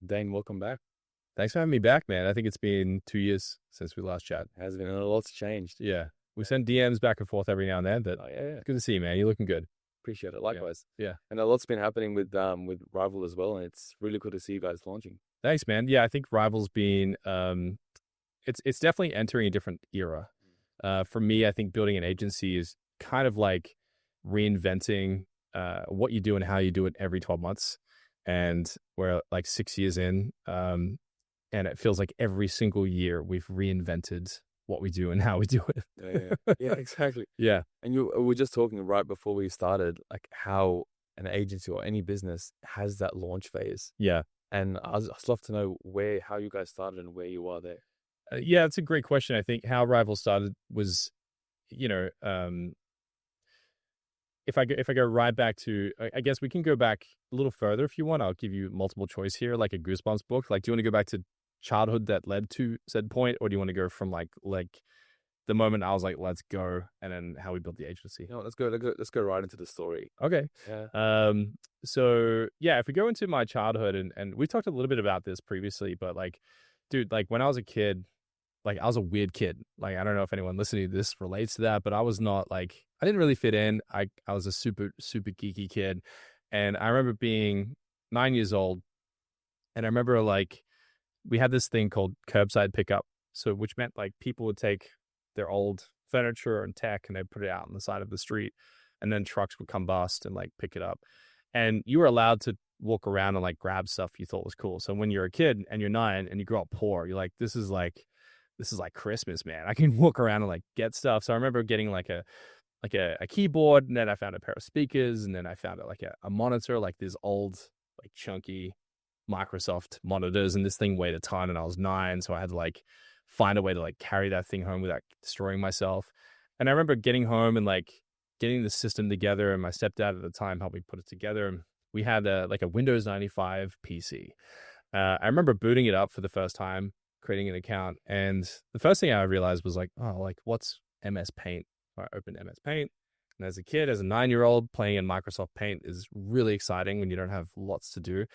Dain, welcome back. Thanks for having me back, man. I think it's been 2 years since we last chat. Has been a lot's changed. Yeah. We send DMs back and forth every now and then, but Oh yeah, good to see you, man. You're looking good. appreciate it. Yeah. Likewise. Yeah. And a lot's been happening with Rival as well, and it's really cool to see you guys launching. Thanks, man. Yeah, I think Rival's been it's definitely entering a different era. For me, I think building an agency is kind of like reinventing what you do and how you do it every 12 months. And we're like 6 years in, and it feels like every single year we've reinvented what we do and how we do it. Yeah, exactly. Yeah. And we were just talking right before we started, like how an agency or any business has that launch phase. Yeah. And I'd love to know how you guys started and where you are there. Yeah, it's a great question. I think how Rival started was, you know, if I go right back to, I guess we can go back a little further if you want. I'll give you multiple choice here, like a Goosebumps book. Like, do you want to go back to childhood that led to said point, or do you want to go from like the moment I was like, let's go, and then how we built the agency? No, let's go right into the story. Okay. Yeah. So yeah, if we go into my childhood, and we talked a little bit about this previously, but like, dude, like when I was a kid, like I was a weird kid. Like, I don't know if anyone listening to this relates to that, but I was not like, I didn't really fit in. I was a super geeky kid. And I remember being 9 years old, and I remember like we had this thing called curbside pickup. So which meant like people would take their old furniture and tech and they'd put it out on the side of the street, and then trucks would come bust and like pick it up. And you were allowed to walk around and like grab stuff you thought was cool. So when you're a kid and you're 9 and you grow up poor, you're like, this is like Christmas, man. I can walk around and like get stuff. So I remember getting like a keyboard, and then I found a pair of speakers, and then I found like a monitor, like this old, like chunky Microsoft monitors, and this thing weighed a ton, and I was 9, so I had to like find a way to like carry that thing home without destroying myself. And I remember getting home and like getting the system together, and my stepdad at the time helped me put it together. And we had a Windows 95 PC. I remember booting it up for the first time, creating an account, and the first thing I realized was like, oh, like what's MS Paint? I opened MS Paint, and as a kid, as a 9-year-old, playing in Microsoft Paint is really exciting when you don't have lots to do.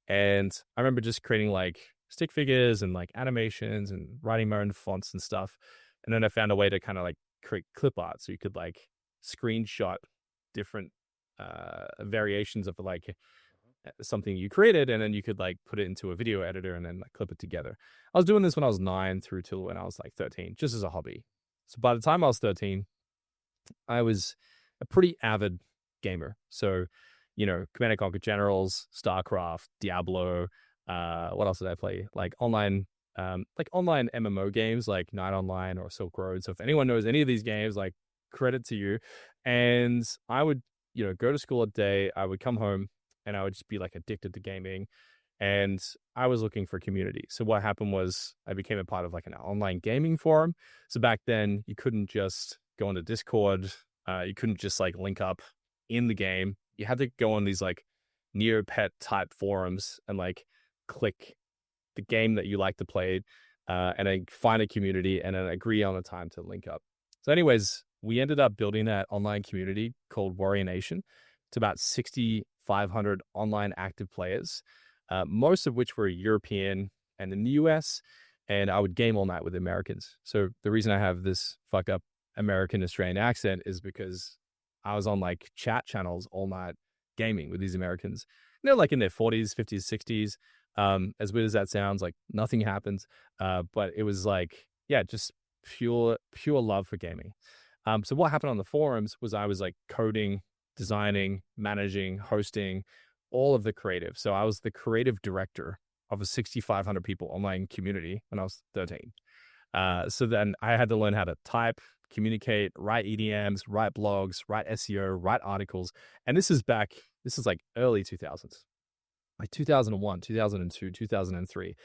And I remember just creating like stick figures and like animations and writing my own fonts and stuff. And then I found a way to kind of like create clip art, so you could like screenshot different variations of like something you created, and then you could like put it into a video editor and then like clip it together. I was doing this when I was 9 through till when I was like 13, just as a hobby. So by the time I was 13, I was a pretty avid gamer. So, Command & Conquer Generals, StarCraft, Diablo. What else did I play? Like online MMO games like Night Online or Silk Road. So if anyone knows any of these games, like credit to you. And I would, go to school a day. I would come home and I would just be like addicted to gaming. And I was looking for community. So what happened was I became a part of like an online gaming forum. So back then you couldn't just go into Discord. You couldn't just like link up in the game. You had to go on these like Neopet type forums and like click the game that you like to play, and then find a community and then agree on a time to link up. So anyways, we ended up building that online community called Warrior Nation. It's about 6,500 online active players, most of which were European and in the US, and I would game all night with Americans. So the reason I have this fuck up American Australian accent is because I was on like chat channels all night gaming with these Americans. And they're like in their 40s, 50s, 60s. As weird as that sounds, like nothing happens. But it was like, yeah, just pure love for gaming. So what happened on the forums was I was like coding, designing, managing, hosting all of the creative. So I was the creative director of a 6,500 people online community when I was 13. So then I had to learn how to type, communicate, write EDMs, write blogs, write SEO, write articles. And this is like early 2000s, like 2001, 2002, 2003.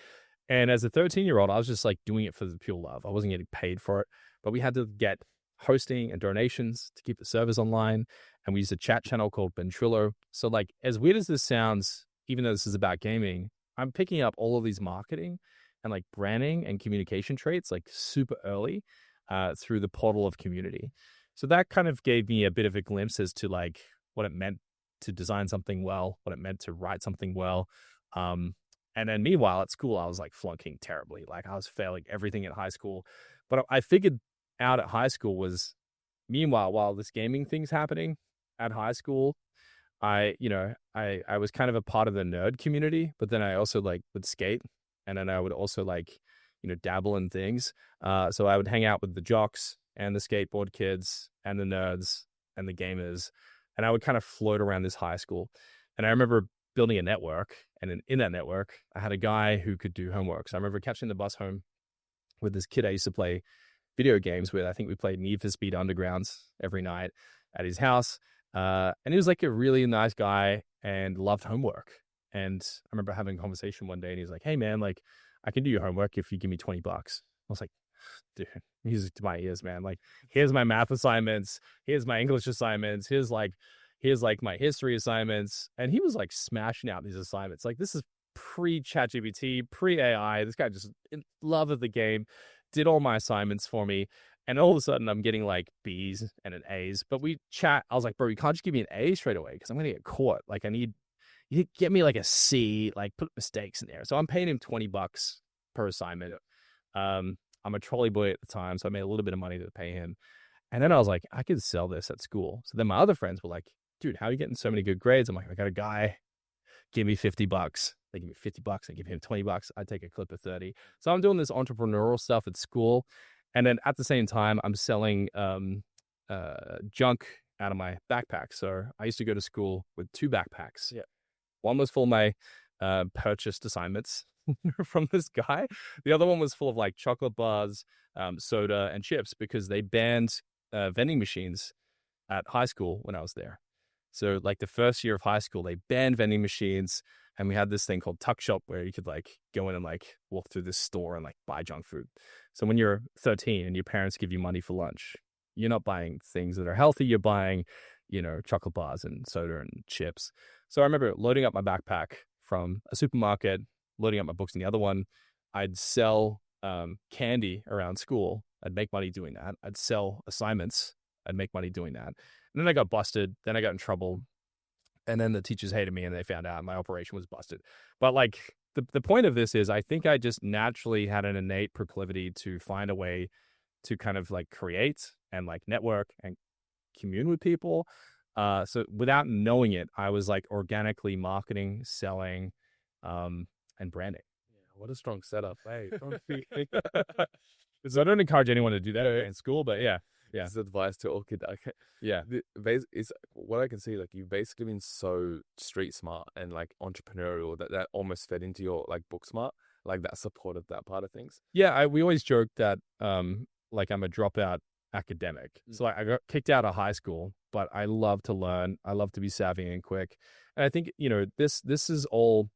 And as a 13-year-old, I was just like doing it for the pure love. I wasn't getting paid for it, but we had to get hosting and donations to keep the servers online. And we used a chat channel called Ventrilo. So like, as weird as this sounds, even though this is about gaming, I'm picking up all of these marketing and like branding and communication traits like super early through the portal of community. So that kind of gave me a bit of a glimpse as to like what it meant to design something well, what it meant to write something well. And And then meanwhile at school, I was like flunking terribly. Like I was failing everything in high school. But I figured out at high school was, meanwhile, while this gaming thing's happening at high school, I was kind of a part of the nerd community, but then I also like would skate, and then I would also like, dabble in things. So I would hang out with the jocks and the skateboard kids and the nerds and the gamers, and I would kind of float around this high school. And I remember building a network, and in that network, I had a guy who could do homework. So I remember catching the bus home with this kid I used to play video games with. I think we played Need for Speed Undergrounds every night at his house. And he was like a really nice guy and loved homework. And I remember having a conversation one day, and he's like, "Hey man, like I can do your homework if you give me $20." I was like, dude, music to my ears, man. Like, here's my math assignments, here's my English assignments, here's like my history assignments. And he was like smashing out these assignments. Like, this is pre-ChatGPT, pre-AI. This guy just in love of the game, did all my assignments for me. And all of a sudden, I'm getting like B's and an A's. But we chat. I was like, bro, you can't just give me an A straight away because I'm going to get caught. Like, you get me like a C, like put mistakes in there. So I'm paying him $20 per assignment. I'm a trolley boy at the time, so I made a little bit of money to pay him. And then I was like, I could sell this at school. So then my other friends were like, dude, how are you getting so many good grades? I'm like, I got a guy, give me $50. They give me $50. I give him $20. I take a clip of 30. So I'm doing this entrepreneurial stuff at school. And then at the same time, I'm selling junk out of my backpack. So I used to go to school with 2 backpacks. Yeah. One was full of my purchased assignments from this guy. The other one was full of like chocolate bars, soda, and chips, because they banned vending machines at high school when I was there. So like the first year of high school, they banned vending machines, and we had this thing called Tuck Shop where you could like go in and like walk through this store and like buy junk food. So when you're 13 and your parents give you money for lunch, you're not buying things that are healthy. You're buying, chocolate bars and soda and chips. So I remember loading up my backpack from a supermarket, loading up my books in the other one. I'd sell candy around school. I'd make money doing that. I'd sell assignments. I'd make money doing that. And then I got busted. Then I got in trouble. And then the teachers hated me, and they found out my operation was busted. But like the point of this is, I think I just naturally had an innate proclivity to find a way to kind of like create and like network and commune with people. So without knowing it, I was like organically marketing, selling, and branding. Yeah, what a strong setup. Hey, So I don't encourage anyone to do that in school, but yeah. This is advice to all kids. Okay. Yeah. It's what I can see. Like, you've basically been so street smart and like entrepreneurial that almost fed into your like book smart, like that supported that part of things. Yeah. We always joke that like I'm a dropout academic. So like, I got kicked out of high school, but I love to learn. I love to be savvy and quick. And I think, this is all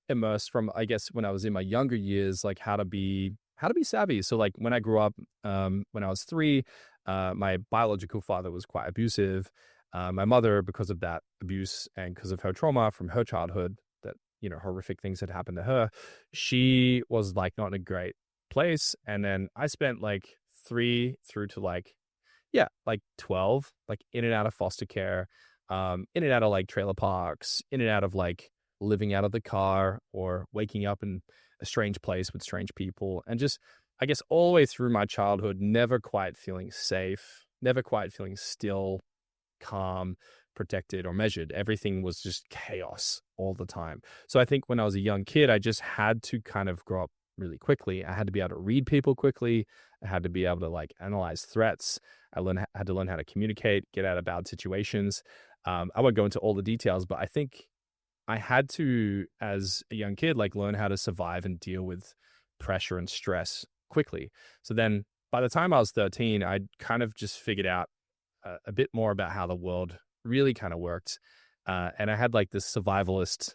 immersed from, I guess, when I was in my younger years, like how to be savvy. So like when I grew up, when I was 3, my biological father was quite abusive. My mother, because of that abuse and because of her trauma from her childhood, that, horrific things had happened to her, she was like not in a great place. And then I spent like 3 through to like 12, like in and out of foster care, in and out of like trailer parks, in and out of like living out of the car or waking up in a strange place with strange people. And just, I guess, all the way through my childhood, never quite feeling safe, never quite feeling still, calm, protected, or measured. Everything was just chaos all the time. So I think when I was a young kid, I just had to kind of grow up really quickly. I had to be able to read people quickly. I had to be able to like analyze threats. I had to learn how to communicate, get out of bad situations. I won't go into all the details, but I think I had to, as a young kid, like learn how to survive and deal with pressure and stress quickly. So then by the time I was 13, I'd kind of just figured out a bit more about how the world really kind of worked. And I had like this survivalist,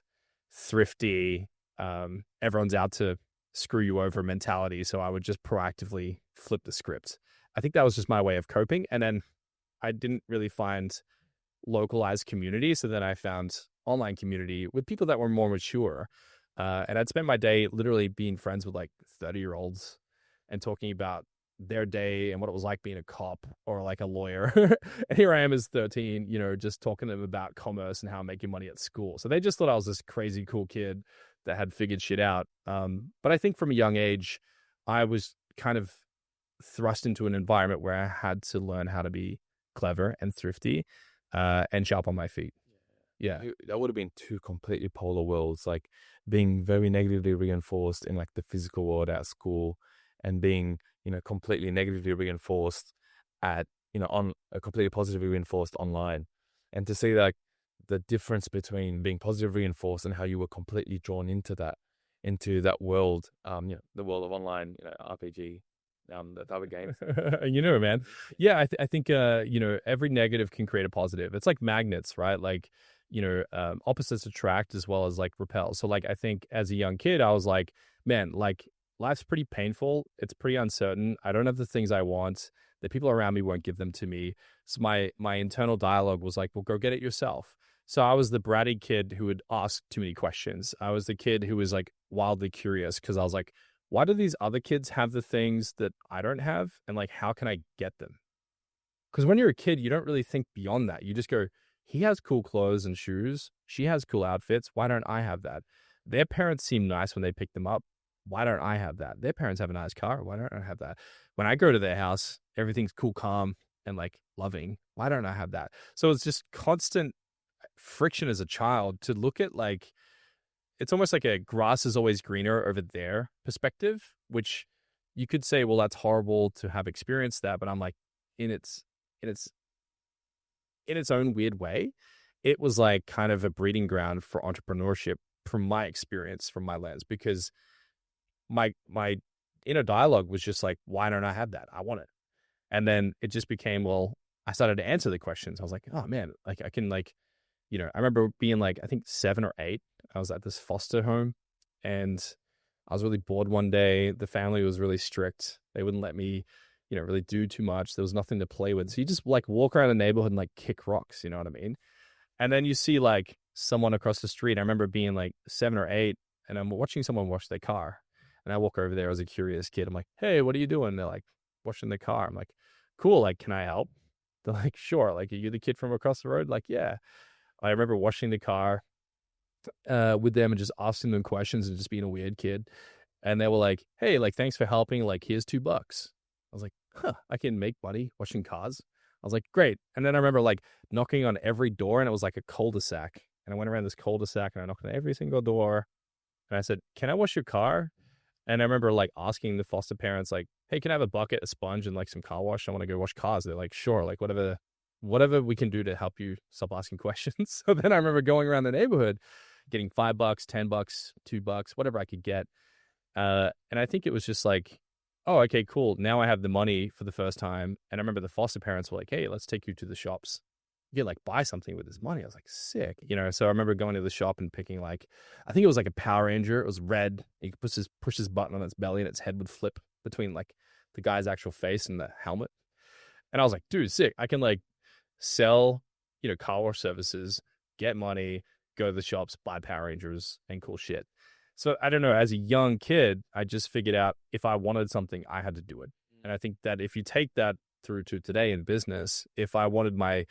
thrifty, everyone's out to screw you over mentality. So I would just proactively flip the script. I think that was just my way of coping. And then I didn't really find localized community. So then I found online community with people that were more mature. And I'd spend my day literally being friends with like 30-year-olds and talking about their day and what it was like being a cop or like a lawyer. And here I am as 13, just talking to them about commerce and how I'm making money at school. So they just thought I was this crazy cool kid that had figured shit out. But I think from a young age, I was kind of thrust into an environment where I had to learn how to be clever and thrifty, and sharp on my feet. Yeah. That would have been two completely polar worlds, like being very negatively reinforced in like the physical world at school, and being, completely negatively reinforced on a completely positively reinforced online. And to see like the difference between being positively reinforced and how you were completely drawn into that world, the world of online, RPG, that type of game. Man. Yeah, I think every negative can create a positive. It's like magnets, right? Like, opposites attract as well as like repel. So like I think as a young kid, I was like, man, like life's pretty painful. It's pretty uncertain. I don't have the things I want. The people around me won't give them to me. So my internal dialogue was like, well, go get it yourself. So I was the bratty kid who would ask too many questions. I was the kid who was like wildly curious because I was like, why do these other kids have the things that I don't have? And like, how can I get them? Because when you're a kid, you don't really think beyond that. You just go, he has cool clothes and shoes. She has cool outfits. Why don't I have that? Their parents seem nice when they pick them up. Why don't I have that? Their parents have a nice car. Why don't I have that? When I go to their house, everything's cool, calm, and like loving. Why don't I have that? So it's just constant friction as a child to look at like, it's almost like a grass is always greener over there perspective, which you could say, well, that's horrible to have experienced that. But I'm like, in its own weird way, it was like kind of a breeding ground for entrepreneurship from my experience, from my lens, because my inner dialogue was just like, why don't I have that? I want it. And then it just became, well, I started to answer the questions. I was like, oh man, like I can like, I remember being like, I think 7 or 8, I was at this foster home and I was really bored one day. The family was really strict. They wouldn't let me, really do too much. There was nothing to play with. So you just like walk around the neighborhood and like kick rocks, you know what I mean? And then you see like someone across the street. I remember being like 7 or 8 and I'm watching someone wash their car. And I walk over there as a curious kid. I'm like, hey, what are you doing? They're like, washing the car. I'm like, cool. Like, can I help? They're like, sure. Like, are you the kid from across the road? Like, yeah. I remember washing the car with them and just asking them questions and just being a weird kid. And they were like, hey, like, thanks for helping. Like, here's $2. I was like, huh, I can make money washing cars. I was like, great. And then I remember like knocking on every door and it was like a cul-de-sac. And I went around this cul-de-sac and I knocked on every single door. And I said, can I wash your car? And I remember like asking the foster parents, like, hey, can I have a bucket, a sponge, and like some car wash? I want to go wash cars. They're like, sure, like whatever we can do to help you stop asking questions. So then I remember going around the neighborhood, getting $5, $10, $2, whatever I could get. And I think it was just like, oh, okay, cool. Now I have the money for the first time. And I remember the foster parents were like, hey, let's take you to the shops. You could like buy something with this money. I was like, sick, So I remember going to the shop and picking like, I think it was like a Power Ranger. It was red. You could push his button on its belly and its head would flip between like the guy's actual face and the helmet. And I was like, dude, sick. I can like sell, car wash services, get money, go to the shops, buy Power Rangers and cool shit. So I don't know, as a young kid, I just figured out if I wanted something, I had to do it. And I think that if you take that through to today in business, if I wanted my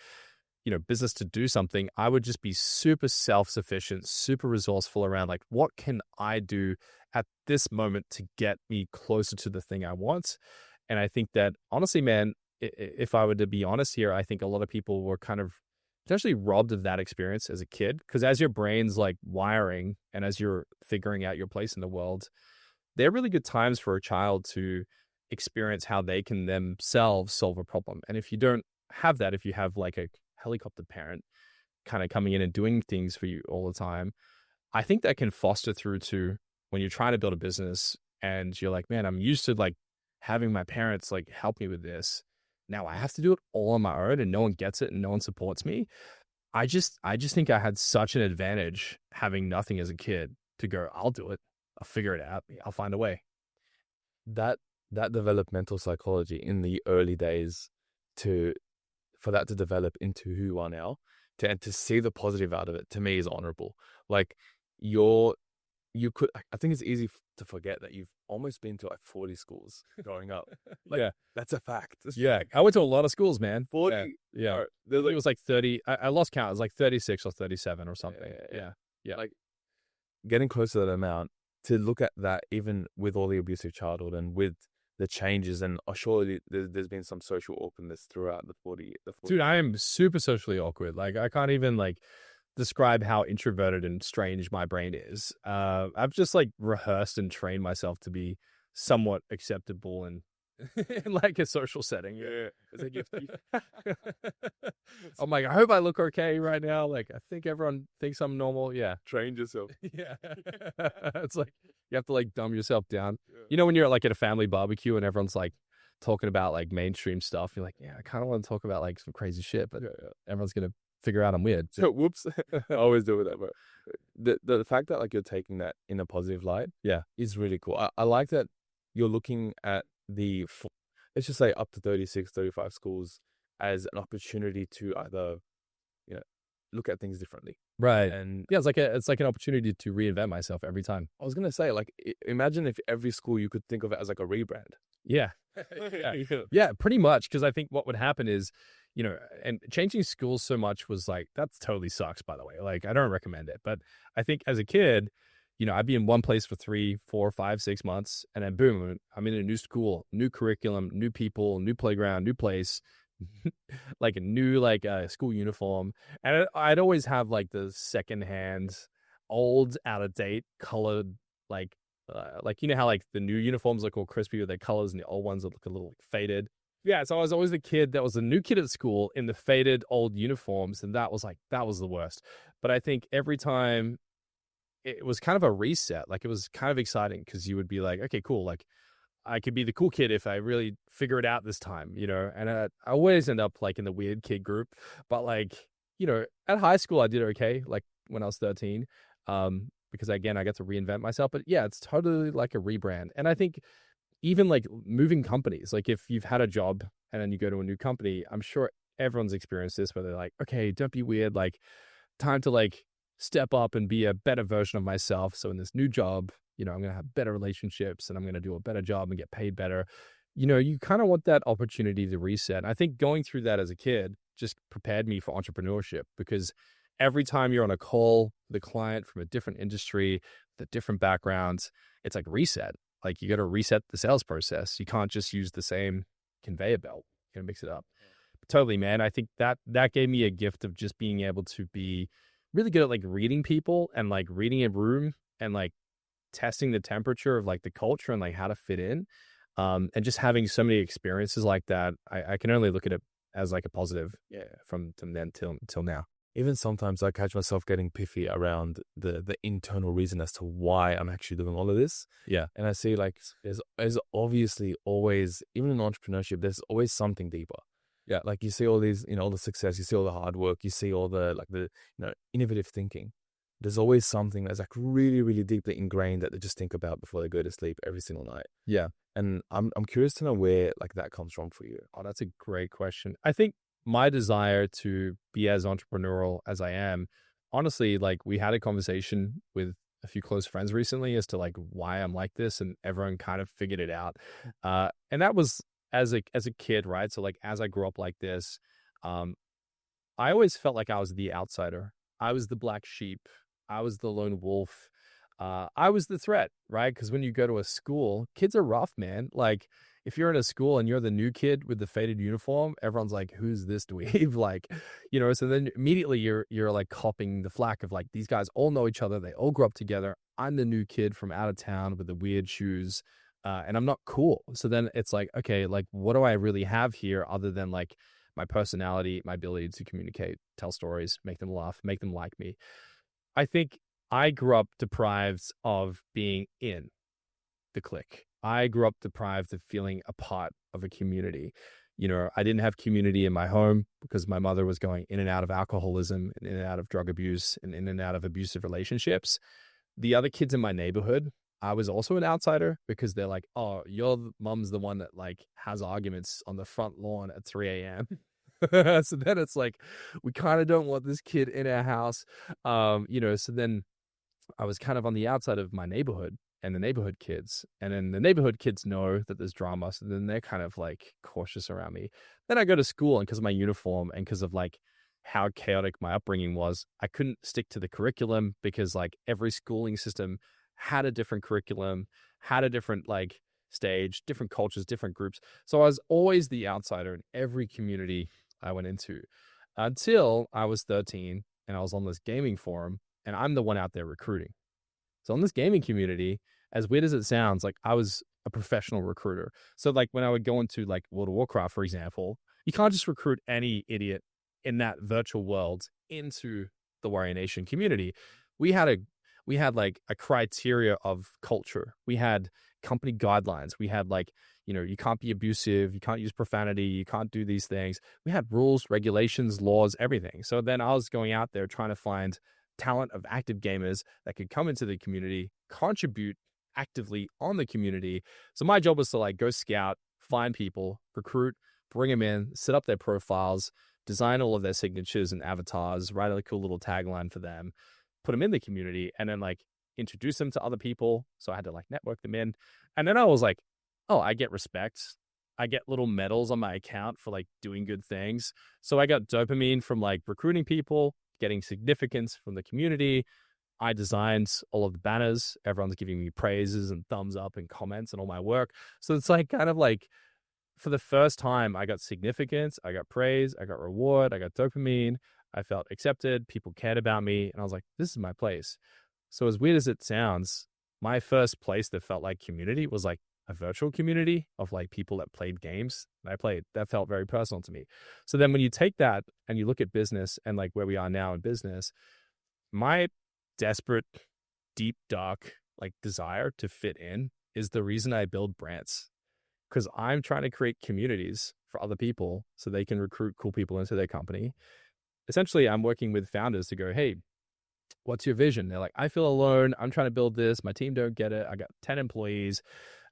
business to do something, I would just be super self-sufficient, super resourceful around like, what can I do at this moment to get me closer to the thing I want? And I think that honestly, man, if I were to be honest here, I think a lot of people were kind of potentially robbed of that experience as a kid. Because as your brain's like wiring and as you're figuring out your place in the world, they're really good times for a child to experience how they can themselves solve a problem. And if you don't have that, if you have like a helicopter parent kind of coming in and doing things for you all the time, I think that can foster through to when you're trying to build a business and you're like, man, I'm used to like having my parents like help me with this. Now I have to do it all on my own and no one gets it and no one supports me. I just think I had such an advantage having nothing as a kid to go, I'll do it. I'll figure it out. I'll find a way. That developmental psychology in the early days for that to develop into who you are now, and to see the positive out of it, to me is honorable. Like I think it's easy to forget that you've almost been to like 40 schools growing up. Like, yeah, that's a fact. Yeah, I went to a lot of schools, man. 40. Yeah. It was like 30. I lost count. It was like 36 or 37 or something. Yeah. Like getting close to that amount, to look at that even with all the abusive childhood and with the changes, and surely there's been some social awkwardness throughout the 40. Dude, I am super socially awkward. Like, I can't even like describe how introverted and strange my brain is. I've just like rehearsed and trained myself to be somewhat acceptable and in like a social setting. Yeah. It's like I'm like, I hope I look okay right now. Like, I think everyone thinks I'm normal. Yeah. Trained yourself. Yeah. It's like you have to like dumb yourself down. Yeah. You know, when you're like at a family barbecue and everyone's like talking about like mainstream stuff, you're like, yeah, I kind of want to talk about like some crazy shit, but everyone's going to figure out I'm weird. So, whoops. I always do with that, bro. The fact that like you're taking that in a positive light, is really cool. I like that you're looking at let's just say up to 36, 35 schools as an opportunity to either, look at things differently. Right. And yeah, it's like an opportunity to reinvent myself every time. I was going to say, like, imagine if every school you could think of it as like a rebrand. Yeah. Yeah, pretty much. Because I think what would happen is, and changing schools so much was like, that totally sucks, by the way. Like, I don't recommend it. But I think as a kid, I'd be in one place for 3, 4, 5, 6 months. And then boom, I'm in a new school, new curriculum, new people, new playground, new place, like a new, school uniform. And I'd always have like the secondhand, old, out of date, colored, like how like the new uniforms look all crispy with their colors and the old ones that look a little like faded. Yeah, so I was always the kid that was the new kid at school in the faded old uniforms, and that was the worst. But I think every time it was kind of a reset, like it was kind of exciting because you would be like, okay, cool, like I could be the cool kid if I really figure it out this time, and I always end up like in the weird kid group. But like, at high school I did okay, like when I was 13. Because again, I got to reinvent myself. But yeah, it's totally like a rebrand. And I think even like moving companies, like if you've had a job and then you go to a new company, I'm sure everyone's experienced this where they're like, okay, don't be weird. Like, time to like step up and be a better version of myself. So in this new job, I'm going to have better relationships and I'm going to do a better job and get paid better. You kind of want that opportunity to reset. And I think going through that as a kid just prepared me for entrepreneurship, because every time you're on a call with a client from a different industry, with different backgrounds, it's like reset. Like, you got to reset the sales process. You can't just use the same conveyor belt. You got to mix it up. But totally, man. I think that gave me a gift of just being able to be really good at like reading people and like reading a room and like testing the temperature of like the culture and like how to fit in. And just having so many experiences like that, I can only look at it as like a positive, from then till now. Even sometimes I catch myself getting piffy around the internal reason as to why I'm actually doing all of this. Yeah. And I see like there's obviously always, even in entrepreneurship, there's always something deeper. Yeah. Like you see all these, all the success, you see all the hard work, you see all the innovative thinking. There's always something that's like really, really deeply ingrained that they just think about before they go to sleep every single night. Yeah. And I'm curious to know where like that comes from for you. Oh, that's a great question. I think my desire to be as entrepreneurial as I am, honestly, like we had a conversation with a few close friends recently as to like why I'm like this, and everyone kind of figured it out. And that was as a kid, right? So like as I grew up like this, I always felt like I was the outsider. I was the black sheep. I was the lone wolf. I was the threat, right? Because when you go to a school, kids are rough, man. Like, if you're in a school and you're the new kid with the faded uniform, everyone's like, who's this dweeb? Like, so then immediately you're like copping the flack of like, these guys all know each other. They all grew up together. I'm the new kid from out of town with the weird shoes. And I'm not cool. So then it's like, okay, like, what do I really have here other than like my personality, my ability to communicate, tell stories, make them laugh, make them like me? I think I grew up deprived of being in the clique. I grew up deprived of feeling a part of a community. I didn't have community in my home because my mother was going in and out of alcoholism and in and out of drug abuse and in and out of abusive relationships. The other kids in my neighborhood, I was also an outsider because they're like, oh, your mom's the one that like has arguments on the front lawn at 3 a.m. So then it's like, we kind of don't want this kid in our house. So then I was kind of on the outside of my neighborhood and the neighborhood kids. And then the neighborhood kids know that there's drama. So then they're kind of like cautious around me. Then I go to school, and because of my uniform and because of like how chaotic my upbringing was, I couldn't stick to the curriculum because like every schooling system had a different curriculum, had a different like stage, different cultures, different groups. So I was always the outsider in every community I went into until I was 13 and I was on this gaming forum and I'm the one out there recruiting. So in this gaming community, as weird as it sounds, like I was a professional recruiter. So like when I would go into like World of Warcraft, for example, you can't just recruit any idiot in that virtual world into the Warrior Nation community. We had a we had like a criteria of culture. We had company guidelines. We had like, you can't be abusive, you can't use profanity, you can't do these things. We had rules, regulations, laws, everything. So then I was going out there trying to find talent of active gamers that could come into the community, contribute actively on the community. So my job was to like go scout, find people, recruit, bring them in, set up their profiles, design all of their signatures and avatars, write a cool little tagline for them, put them in the community, and then like introduce them to other people. So I had to like network them in. And then I was like, oh, I get respect. I get little medals on my account for like doing good things. So I got dopamine from like recruiting people, getting significance from the community. I designed all of the banners. Everyone's giving me praises and thumbs up and comments and all my work. So it's like kind of like for the first time, I got significance, I got praise, I got reward, I got dopamine. I felt accepted. People cared about me. And I was like, this is my place. So as weird as it sounds, my first place that felt like community was like a virtual community of like people that played games that I played. That felt very personal to me. So then when you take that and you look at business and like where we are now in business, my desperate, deep, dark like desire to fit in is the reason I build brands. Because I'm trying to create communities for other people so they can recruit cool people into their company. Essentially, I'm working with founders to go, hey, what's your vision? They're like, I feel alone. I'm trying to build this. My team don't get it. I got 10 employees.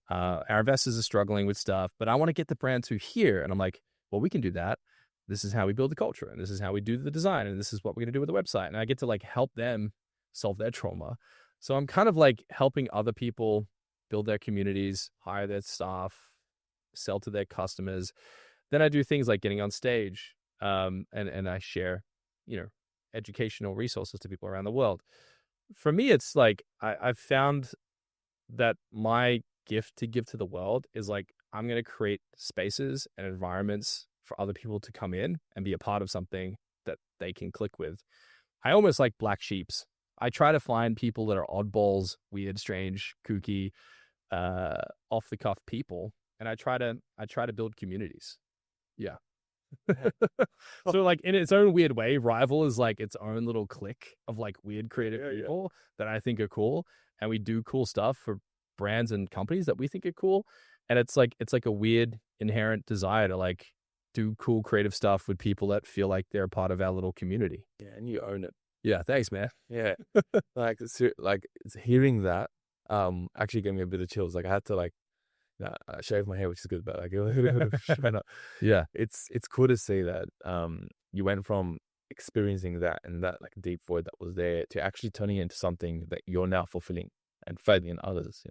Our investors are struggling with stuff, but I want to get the brand to here. And I'm like, well, we can do that. This is how we build the culture. And this is how we do the design. And this is what we're going to do with the website. And I get to like help them solve their trauma. So I'm kind of like helping other people build their communities, hire their staff, sell to their customers. Then I do things like getting on stage, and I share, educational resources to people around the world. For me, it's like I've found that my gift to give to the world is like I'm going to create spaces and environments for other people to come in and be a part of something that they can click with. I almost like black sheeps. I try to find people that are oddballs, weird, strange, kooky, off the cuff people, and I try to build communities. Yeah. So like in its own weird way, Rival is like its own little clique of like weird creative people that I think are cool, and we do cool stuff for brands and companies that we think are cool. And it's like a weird inherent desire to like do cool creative stuff with people that feel like they're part of our little community. Yeah, and you own it. Yeah, thanks, man. Yeah, it's hearing that actually gave me a bit of chills. Like I had to like shave my hair, which is good, but like try not. Yeah, It's cool to see that you went from experiencing that and that like deep void that was there to actually turning it into something that you're now fulfilling and finding in others,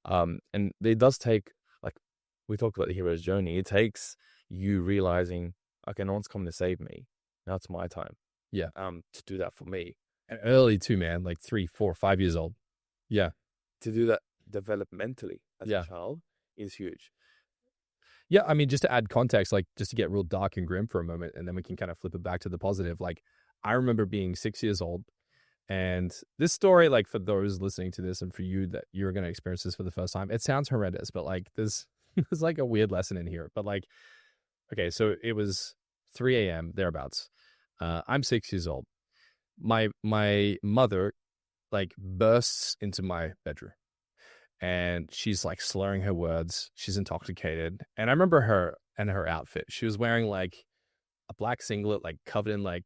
and it does take, like we talked about the hero's journey, it takes you realizing, okay, no one's coming to save me, now it's my time. Yeah. To do that for me. And early too, man, like 3, 4, 5 years old. Yeah. To do that developmentally as Yeah. a child is huge. Yeah, I mean, just to add context, like just to get real dark and grim for a moment, and then we can kind of flip it back to the positive. Like, I remember being 6 years old, and this story, like for those listening to this, and for you that you're going to experience this for the first time, it sounds horrendous, but like there's like a weird lesson in here. But like, okay, so it was 3 a.m. thereabouts. I'm 6 years old. My mother like bursts into my bedroom. And she's like slurring her words. She's intoxicated. And I remember her and her outfit. She was wearing like a black singlet, like covered in like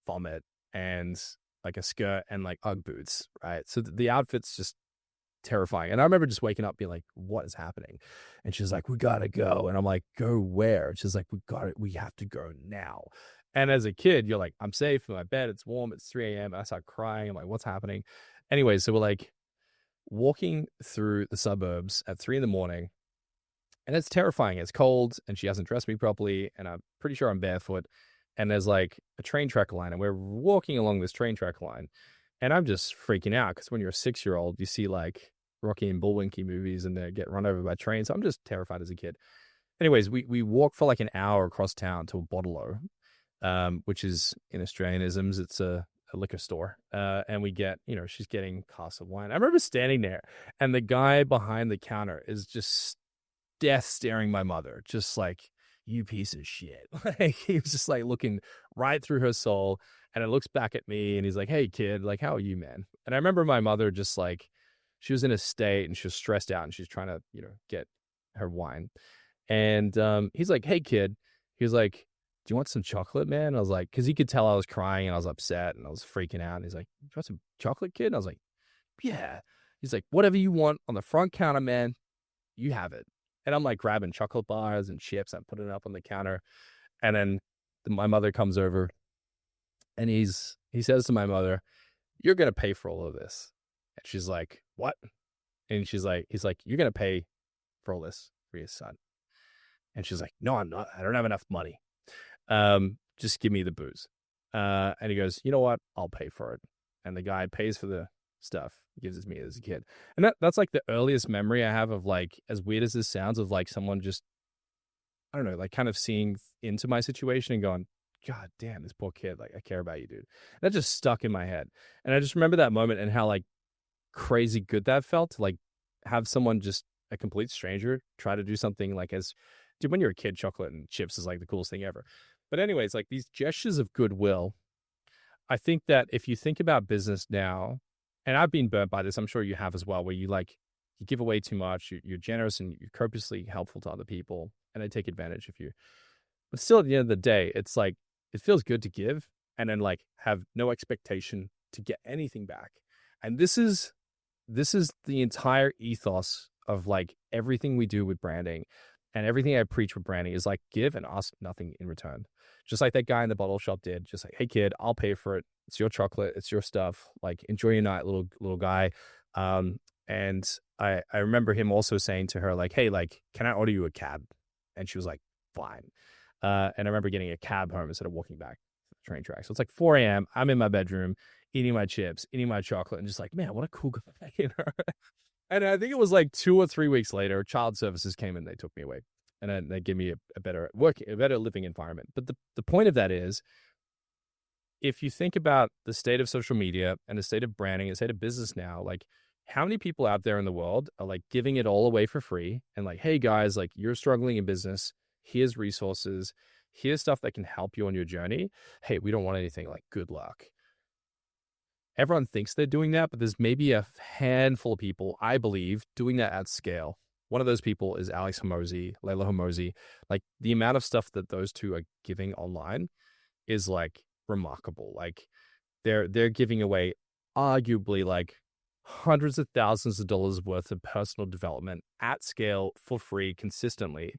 vomit, and like a skirt and like Ugg boots, right? So the outfit's just terrifying. And I remember just waking up being like, what is happening? And she's like, we gotta go. And I'm like, go where? And she's like, we have to go now. And as a kid, you're like, I'm safe in my bed. It's warm. It's 3 a.m. I start crying. I'm like, what's happening? Anyway, so we're like walking through the suburbs at 3 a.m, and it's terrifying. It's cold, and she hasn't dressed me properly, and I'm pretty sure I'm barefoot. and there's like a train track line, and we're walking along this train track line, and I'm just freaking out because when you're a 6-year-old, you see like Rocky and Bullwinky movies and they get run over by trains. So I'm just terrified as a kid. Anyways, we walk for like an hour across town to a bottle-o, which is in Australianisms, it's a liquor store. And we get, she's getting cask of wine. I remember standing there, and the guy behind the counter is just death staring my mother, just like, you piece of shit. Like, he was just like looking right through her soul. And it looks back at me and he's like, hey kid, like, how are you, man? And I remember my mother just like, she was in a state and she was stressed out and she's trying to, get her wine. And he's like, hey kid, he was like, do you want some chocolate, man? I was like, because he could tell I was crying and I was upset and I was freaking out. And he's like, do you want some chocolate, kid? And I was like, yeah. He's like, whatever you want on the front counter, man, you have it. And I'm like grabbing chocolate bars and chips. I'm putting it up on the counter. And then my mother comes over and he says to my mother, you're going to pay for all of this. And she's like, what? And he's like, you're going to pay for all this for your son. And she's like, no, I'm not. I don't have enough money. Just give me the booze. And he goes, you know what? I'll pay for it. And the guy pays for the stuff, gives it to me as a kid. And that's like the earliest memory I have of like, as weird as this sounds, of like someone just, I don't know, like kind of seeing into my situation and going, God damn, this poor kid, like, I care about you, dude. And that just stuck in my head. And I just remember that moment and how like crazy good that felt to like have someone, just a complete stranger, try to do something like, as dude, when you're a kid, chocolate and chips is like the coolest thing ever. But anyways, like these gestures of goodwill, I think that if you think about business now, and I've been burnt by this, I'm sure you have as well, where you give away too much, you're generous and you're purposely helpful to other people, and they take advantage of you. But still, at the end of the day, it's like, it feels good to give and then like have no expectation to get anything back. And this is the entire ethos of like everything we do with branding, and everything I preach with branding is like, give and ask nothing in return. Just like that guy in the bottle shop did. Just like, hey kid, I'll pay for it. It's your chocolate. It's your stuff. Like, enjoy your night, little guy. And I remember him also saying to her, like, hey, like, can I order you a cab? And she was like, fine. And I remember getting a cab home instead of walking back to the train track. So it's like 4 a.m. I'm in my bedroom, eating my chips, eating my chocolate, and just like, man, what a cool guy. And I think it was like 2 or 3 weeks later, child services came and they took me away. And then they gave me a better living environment. But the point of that is, if you think about the state of social media and the state of branding and the state of business now, like how many people out there in the world are like giving it all away for free and like, hey guys, like you're struggling in business. Here's resources. Here's stuff that can help you on your journey. Hey, we don't want anything, like good luck. Everyone thinks they're doing that, but there's maybe a handful of people, I believe, doing that at scale. One of those people is Alex Hormozi, Layla Hormozi. Like the amount of stuff that those two are giving online is like remarkable. Like they're giving away arguably like hundreds of thousands of dollars worth of personal development at scale for free consistently.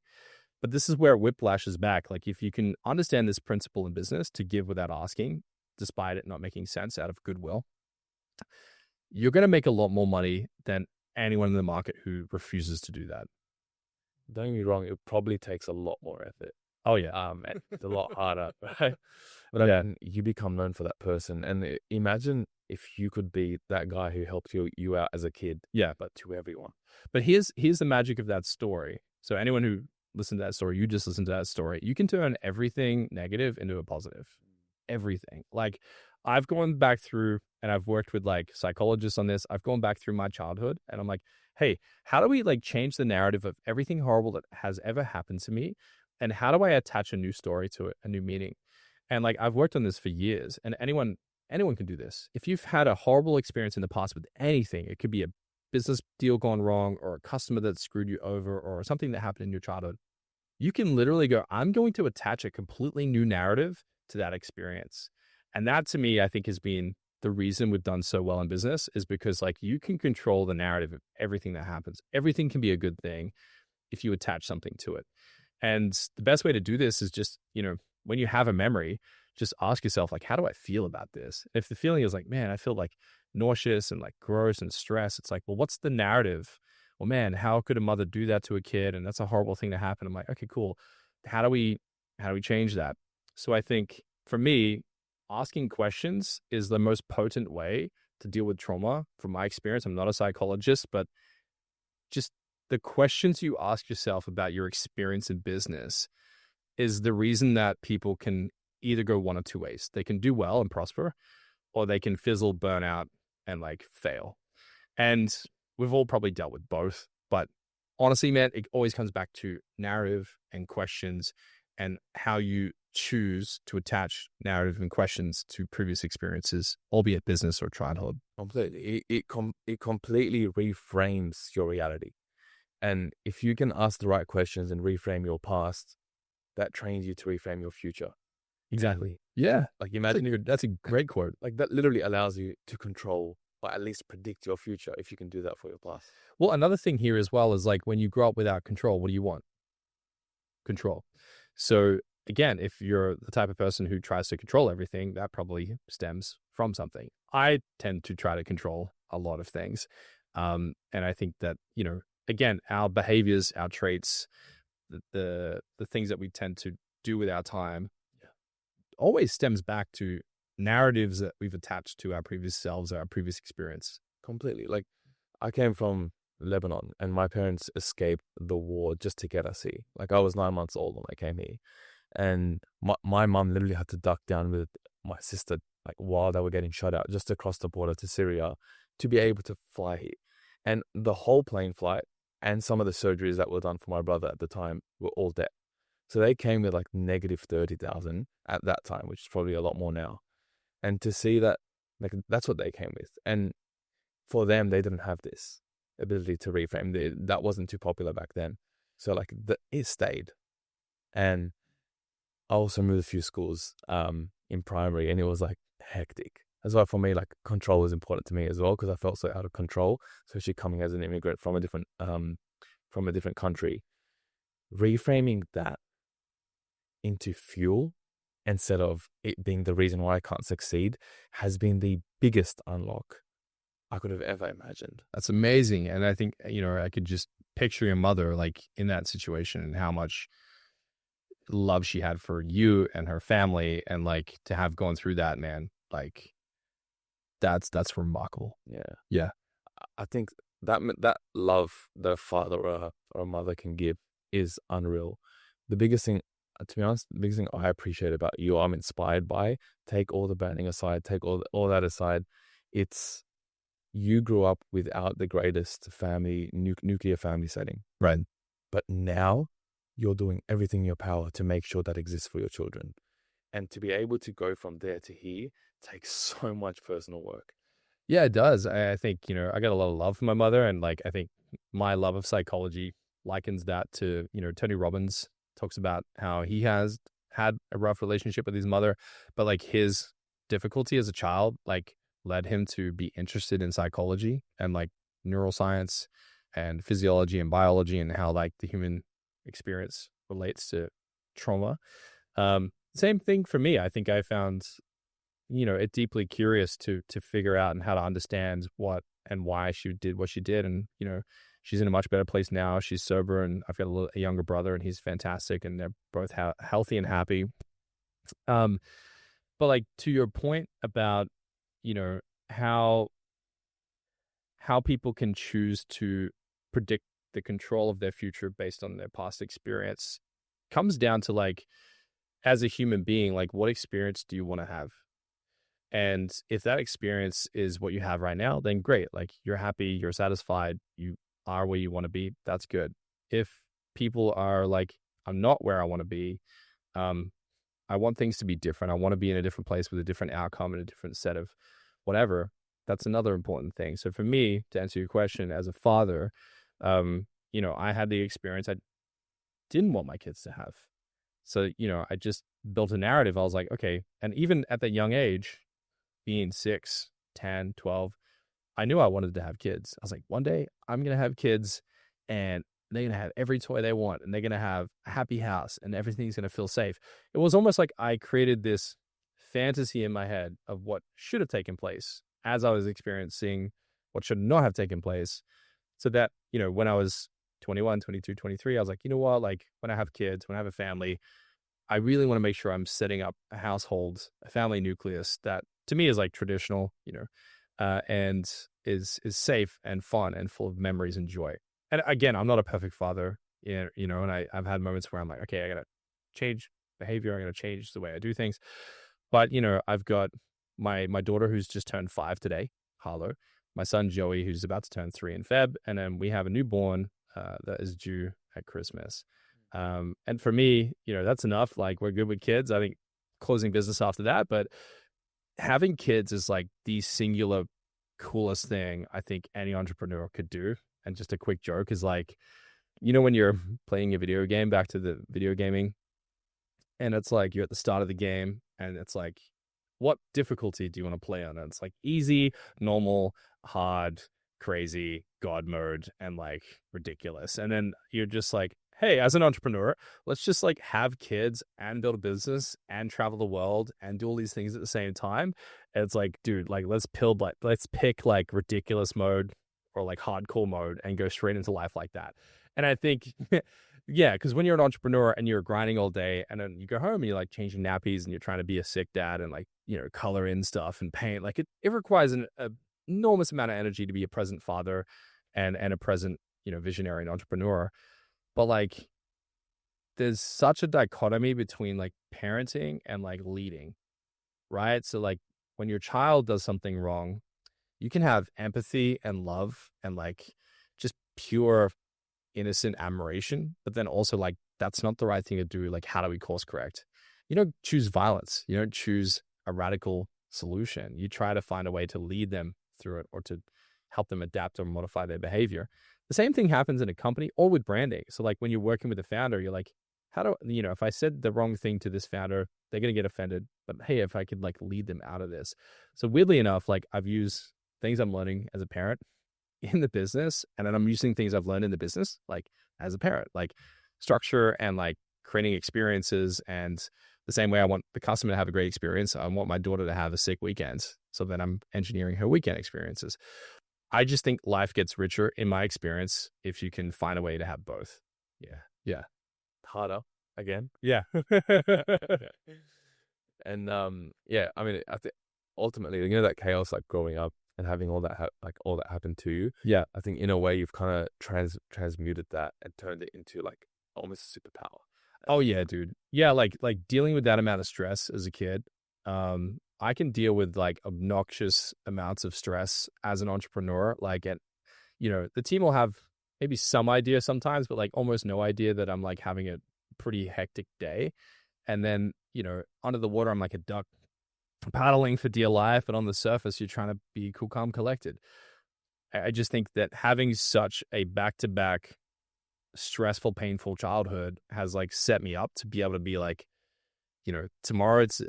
But this is where whiplash is back. Like if you can understand this principle in business to give without asking, despite it not making sense out of goodwill, you're going to make a lot more money than anyone in the market who refuses to do that. Don't get me wrong, it probably takes a lot more effort. Oh yeah. And it's a lot harder, right? But I mean, you become known for that person. And imagine if you could be that guy who helped you out as a kid. Yeah. But to everyone. But here's the magic of that story. So anyone who listened to that story, you just listened to that story, you can turn everything negative into a positive. Everything. Like I've gone back through, and I've worked with like psychologists on this. I've gone back through my childhood and I'm like, hey, how do we like change the narrative of everything horrible that has ever happened to me? And how do I attach a new story to it, a new meaning? And like, I've worked on this for years, and anyone can do this. If you've had a horrible experience in the past with anything, it could be a business deal gone wrong or a customer that screwed you over or something that happened in your childhood. You can literally go, I'm going to attach a completely new narrative to that experience. And that to me, I think has been the reason we've done so well in business, is because like you can control the narrative of everything that happens. Everything can be a good thing if you attach something to it. And the best way to do this is just, when you have a memory, just ask yourself, like, how do I feel about this? If the feeling is like, man, I feel like nauseous and like gross and stressed, it's like, well, what's the narrative? Well, man, how could a mother do that to a kid? And that's a horrible thing to happen. I'm like, okay, cool. How do we change that? So I think for me, asking questions is the most potent way to deal with trauma. From my experience, I'm not a psychologist, but just the questions you ask yourself about your experience in business is the reason that people can either go one or two ways. They can do well and prosper, or they can fizzle, burn out, and like fail. And we've all probably dealt with both. But honestly, man, it always comes back to narrative and questions and how you choose to attach narrative and questions to previous experiences, albeit business or childhood. Completely. It completely reframes your reality. And if you can ask the right questions and reframe your past, that trains you to reframe your future. Exactly. Yeah. Like imagine That's a great quote. like that literally allows you to control or at least predict your future if you can do that for your past. Well, another thing here as well is like when you grow up without control, what do you want? Control. So again, if you're the type of person who tries to control everything, that probably stems from something. I tend to try to control a lot of things. And I think that, again, our behaviors, our traits, the things that we tend to do with our time always stems back to narratives that we've attached to our previous selves, our previous experience. Completely. Like I came from Lebanon and my parents escaped the war just to get us here. Like I was 9 months old when I came here. And my mum literally had to duck down with my sister like while they were getting shut out just across the border to Syria to be able to fly here. And the whole plane flight and some of the surgeries that were done for my brother at the time were all debt. So they came with like negative 30,000 at that time, which is probably a lot more now. And to see that, like that's what they came with. And for them, they didn't have this ability to reframe. That wasn't too popular back then. So like it stayed. And I also moved a few schools in primary and it was like hectic. That's why for me, like control was important to me as well because I felt so out of control, especially coming as an immigrant from a different country. Reframing that into fuel instead of it being the reason why I can't succeed has been the biggest unlock I could have ever imagined. That's amazing. And I think, I could just picture your mother like in that situation and how much love she had for you and her family. And like to have gone through that, man, like that's remarkable. Yeah. Yeah. I think that love the father or a mother can give is unreal. The biggest thing, to be honest, the biggest thing I appreciate about you, I'm inspired by, take all the banning aside, take all that aside, it's you grew up without the greatest family, nuclear family setting. Right. But now you're doing everything in your power to make sure that exists for your children. And to be able to go from there to here takes so much personal work. Yeah, it does. I think, I got a lot of love for my mother. And like, I think my love of psychology likens that to, Tony Robbins talks about how he has had a rough relationship with his mother, but like his difficulty as a child, like led him to be interested in psychology and like neuroscience and physiology and biology and how like the human experience relates to trauma. Same thing for me. I think I found, it deeply curious to figure out and how to understand what and why she did what she did. And, she's in a much better place now. She's sober and I've got a younger brother and he's fantastic and they're both healthy and happy. But like to your point about, how people can choose to predict the control of their future based on their past experience comes down to like, as a human being, like what experience do you want to have? And if that experience is what you have right now, then great. Like you're happy, you're satisfied, you are where you want to be. That's good. If people are like, I'm not where I want to be, I want things to be different. I want to be in a different place with a different outcome and a different set of whatever. That's another important thing. So for me, to answer your question, as a father, I had the experience I didn't want my kids to have. So, I just built a narrative. I was like, okay. And even at that young age, being 6, 10, 12, I knew I wanted to have kids. I was like, one day I'm going to have kids and they're going to have every toy they want and they're going to have a happy house and everything's going to feel safe. It was almost like I created this fantasy in my head of what should have taken place as I was experiencing what should not have taken place. So that, when I was 21, 22, 23, I was like, you know what, like when I have kids, when I have a family, I really want to make sure I'm setting up a household, a family nucleus that to me is like traditional, and is safe and fun and full of memories and joy. And again, I'm not a perfect father, and I've had moments where I'm like, okay, I gotta change behavior, I gotta change the way I do things. But I've got my daughter who's just turned 5 today, Harlow, my son Joey who's about to turn 3 in Feb, and then we have a newborn that is due at Christmas. And for me, that's enough. Like, we're good with kids. I think closing business after that, but having kids is like the singular coolest thing I think any entrepreneur could do. And just a quick joke is like, when you're playing a video game, back to the video gaming, and it's like you're at the start of the game and it's like, what difficulty do you want to play on? And it's like easy, normal, hard, crazy, God mode, and like ridiculous. And then you're just like, hey, as an entrepreneur, let's just like have kids and build a business and travel the world and do all these things at the same time. And it's like, dude, like let's pick like ridiculous mode or like hardcore mode and go straight into life like that. And I think, yeah, because when you're an entrepreneur and you're grinding all day and then you go home and you're like changing nappies and you're trying to be a sick dad and like, color in stuff and paint, like it requires an enormous amount of energy to be a present father and a present, visionary and entrepreneur. But like, there's such a dichotomy between like parenting and like leading, right? So like when your child does something wrong, you can have empathy and love and like just pure innocent admiration, but then also like, that's not the right thing to do. Like, how do we course correct? You don't choose violence. You don't choose a radical solution. You try to find a way to lead them through it or to help them adapt or modify their behavior. The same thing happens in a company or with branding. So like when you're working with a founder, you're like, if I said the wrong thing to this founder, they're going to get offended. But hey, if I could like lead them out of this. So weirdly enough, like I've used things I'm learning as a parent in the business, and then I'm using things I've learned in the business, like as a parent, like structure and like creating experiences. And the same way I want the customer to have a great experience, I want my daughter to have a sick weekend. So then I'm engineering her weekend experiences. I just think life gets richer in my experience if you can find a way to have both. Yeah. Yeah. Harder again. Yeah. And yeah, I mean, I think ultimately, that chaos, like growing up and having all that all that happen to you. Yeah. I think in a way you've kind of transmuted that and turned it into like almost a superpower. Oh yeah, dude. Yeah, like dealing with that amount of stress as a kid. I can deal with like obnoxious amounts of stress as an entrepreneur. Like, the team will have maybe some idea sometimes, but like almost no idea that I'm like having a pretty hectic day. And then, under the water, I'm like a duck paddling for dear life. But on the surface, you're trying to be cool, calm, collected. I just think that having such a back-to-back stressful, painful childhood has like set me up to be able to be like, tomorrow it's,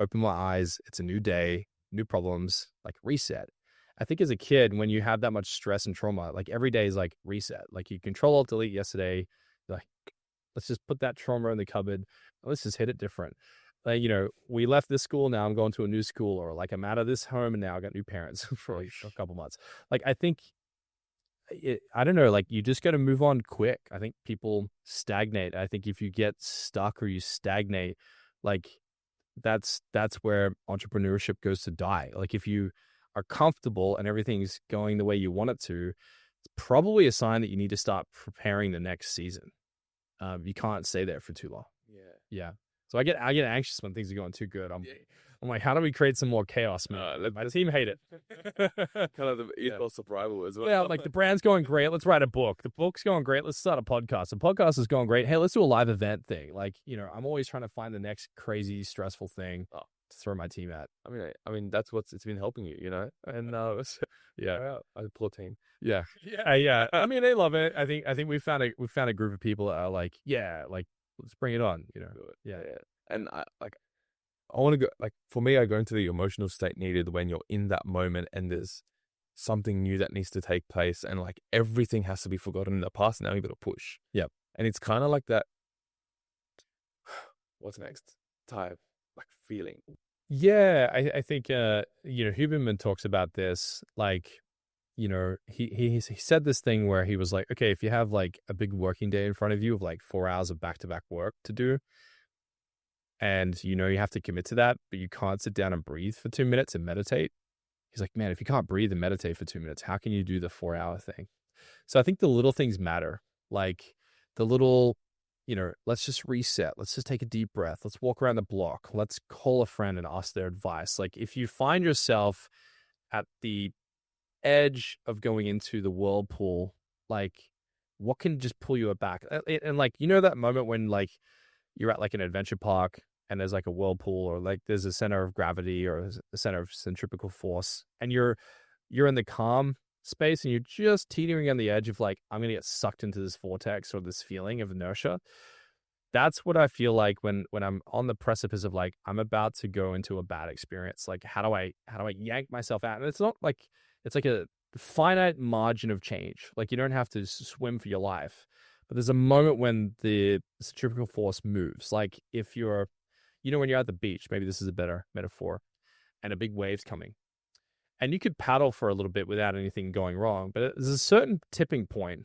open my eyes. It's a new day, new problems, like reset. I think as a kid, when you have that much stress and trauma, like every day is like reset. Like you control alt delete yesterday, like let's just put that trauma in the cupboard. Let's just hit it different. Like, we left this school, now I'm going to a new school, or like I'm out of this home and now I got new parents for like a couple months. Like, I think I don't know, like you just got to move on quick. I think people stagnate. I think if you get stuck or you stagnate, like that's where entrepreneurship goes to die. Like if you are comfortable and everything's going the way you want it to, it's probably a sign that you need to start preparing the next season. You can't stay there for too long. Yeah. So I get anxious when things are going too good. I'm like, how do we create some more chaos, man? My team hate it. Kind of the ethos of rival as well. Yeah, like the brand's going great. Let's write a book. The book's going great. Let's start a podcast. The podcast is going great. Hey, let's do a live event thing. Like, I'm always trying to find the next crazy, stressful thing to throw my team at. I mean, that's it's been helping you, And yeah, I poor team. Yeah. I mean, they love it. I think we found a group of people that are like, yeah, like let's bring it on. Yeah. And I want to go, like, for me, I go into the emotional state needed when you're in that moment and there's something new that needs to take place and like everything has to be forgotten in the past. Now you got to push. Yep. And it's kind of like that. What's next? Type like feeling. Yeah. I think, Huberman talks about this, like, he said this thing where he was like, okay, if you have like a big working day in front of you of like 4 hours of back-to-back work to do, and you know you have to commit to that, but you can't sit down and breathe for 2 minutes and meditate. He's like, man, if you can't breathe and meditate for 2 minutes, how can you do the 4-hour thing? So I think the little things matter, like the little, let's just reset. Let's just take a deep breath. Let's walk around the block. Let's call a friend and ask their advice. Like if you find yourself at the edge of going into the whirlpool, like what can just pull you back? And like, that moment when like you're at like an adventure park and there's like a whirlpool or like there's a center of gravity or a center of centripetal force and you're in the calm space and you're just teetering on the edge of like, I'm going to get sucked into this vortex or this feeling of inertia. That's what I feel like when I'm on the precipice of like, I'm about to go into a bad experience. Like, how do I yank myself out? And it's not like, it's like a finite margin of change. Like you don't have to swim for your life, but there's a moment when the centrifugal force moves. Like if you're, when you're at the beach, maybe this is a better metaphor, and a big wave's coming. And you could paddle for a little bit without anything going wrong, but there's a certain tipping point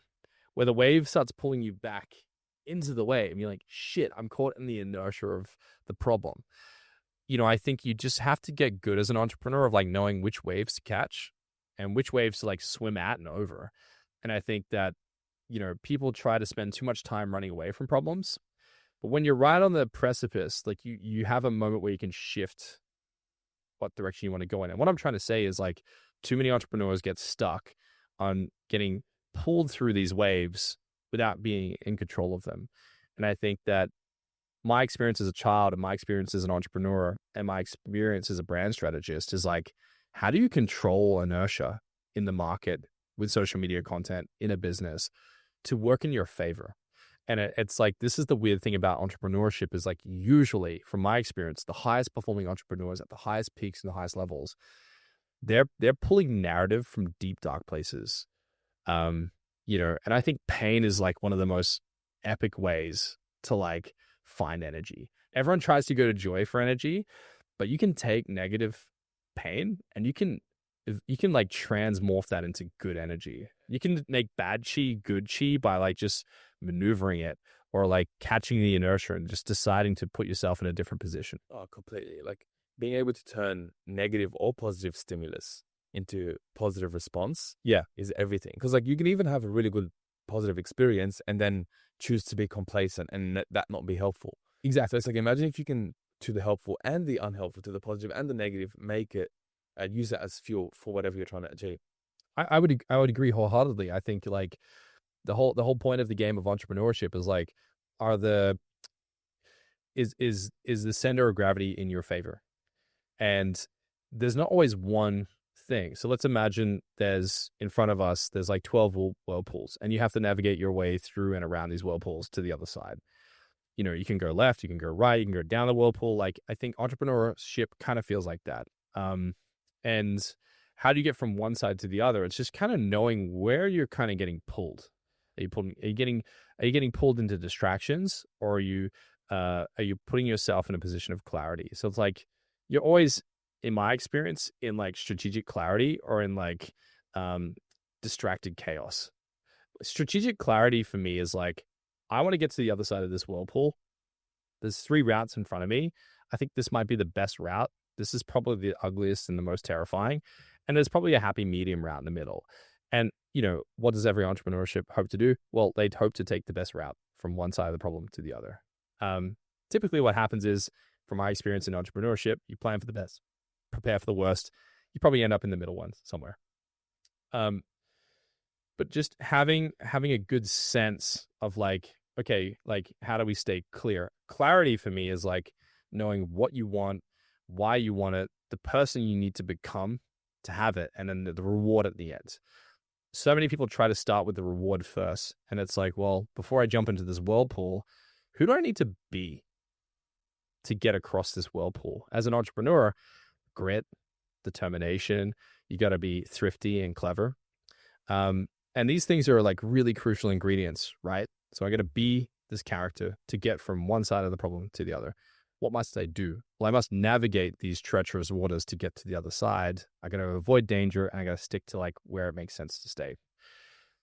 where the wave starts pulling you back into the wave. And you're like, shit, I'm caught in the inertia of the problem. I think you just have to get good as an entrepreneur of like knowing which waves to catch and which waves to like swim at and over. And I think that, people try to spend too much time running away from problems. But when you're right on the precipice, like you have a moment where you can shift what direction you want to go in. And what I'm trying to say is like too many entrepreneurs get stuck on getting pulled through these waves without being in control of them. And I think that my experience as a child and my experience as an entrepreneur and my experience as a brand strategist is like, how do you control inertia in the market with social media content in a business to work in your favor? And it's like, this is the weird thing about entrepreneurship is like, usually from my experience, the highest performing entrepreneurs at the highest peaks and the highest levels, they're pulling narrative from deep, dark places. And I think pain is like one of the most epic ways to like find energy. Everyone tries to go to joy for energy, but you can take negative pain and you can like transmorph that into good energy. You can make bad chi good chi by like just maneuvering it or like catching the inertia and just deciding to put yourself in a different position. Oh, completely. Like being able to turn negative or positive stimulus into positive response is everything. Because like you can even have a really good positive experience and then choose to be complacent and that not be helpful. Exactly. So it's like, imagine if you can, to the helpful and the unhelpful, to the positive and the negative, make it and use that as fuel for whatever you're trying to achieve. I would agree wholeheartedly. I think like the whole point of the game of entrepreneurship is like, is the center of gravity in your favor? And there's not always one thing. So let's imagine there's in front of us, there's like 12 whirlpools and you have to navigate your way through and around these whirlpools to the other side. You can go left, you can go right, you can go down the whirlpool. Like I think entrepreneurship kind of feels like that. And how do you get from one side to the other? It's just kind of knowing where you're kind of getting pulled. Are you getting pulled into distractions, or are you putting yourself in a position of clarity? So it's like you're always, in my experience, in like strategic clarity or in like distracted chaos. Strategic clarity for me is like, I want to get to the other side of this whirlpool. There's 3 routes in front of me. I think this might be the best route. This is probably the ugliest and the most terrifying. And there's probably a happy medium route in the middle. And, what does every entrepreneurship hope to do? Well, they'd hope to take the best route from one side of the problem to the other. Typically what happens is, from my experience in entrepreneurship, you plan for the best, prepare for the worst. You probably end up in the middle one somewhere. But just having a good sense of like, okay, like how do we stay clear? Clarity for me is like knowing what you want, why you want it, the person you need to become to have it, and then the reward at the end. So many people try to start with the reward first. And it's like, well, before I jump into this whirlpool, who do I need to be to get across this whirlpool? As an entrepreneur, grit, determination, you got to be thrifty and clever. And these things are like really crucial ingredients, right? So I got to be this character to get from one side of the problem to the other. What must I do? Well, I must navigate these treacherous waters to get to the other side. I got to avoid danger, and I got to stick to like where it makes sense to stay.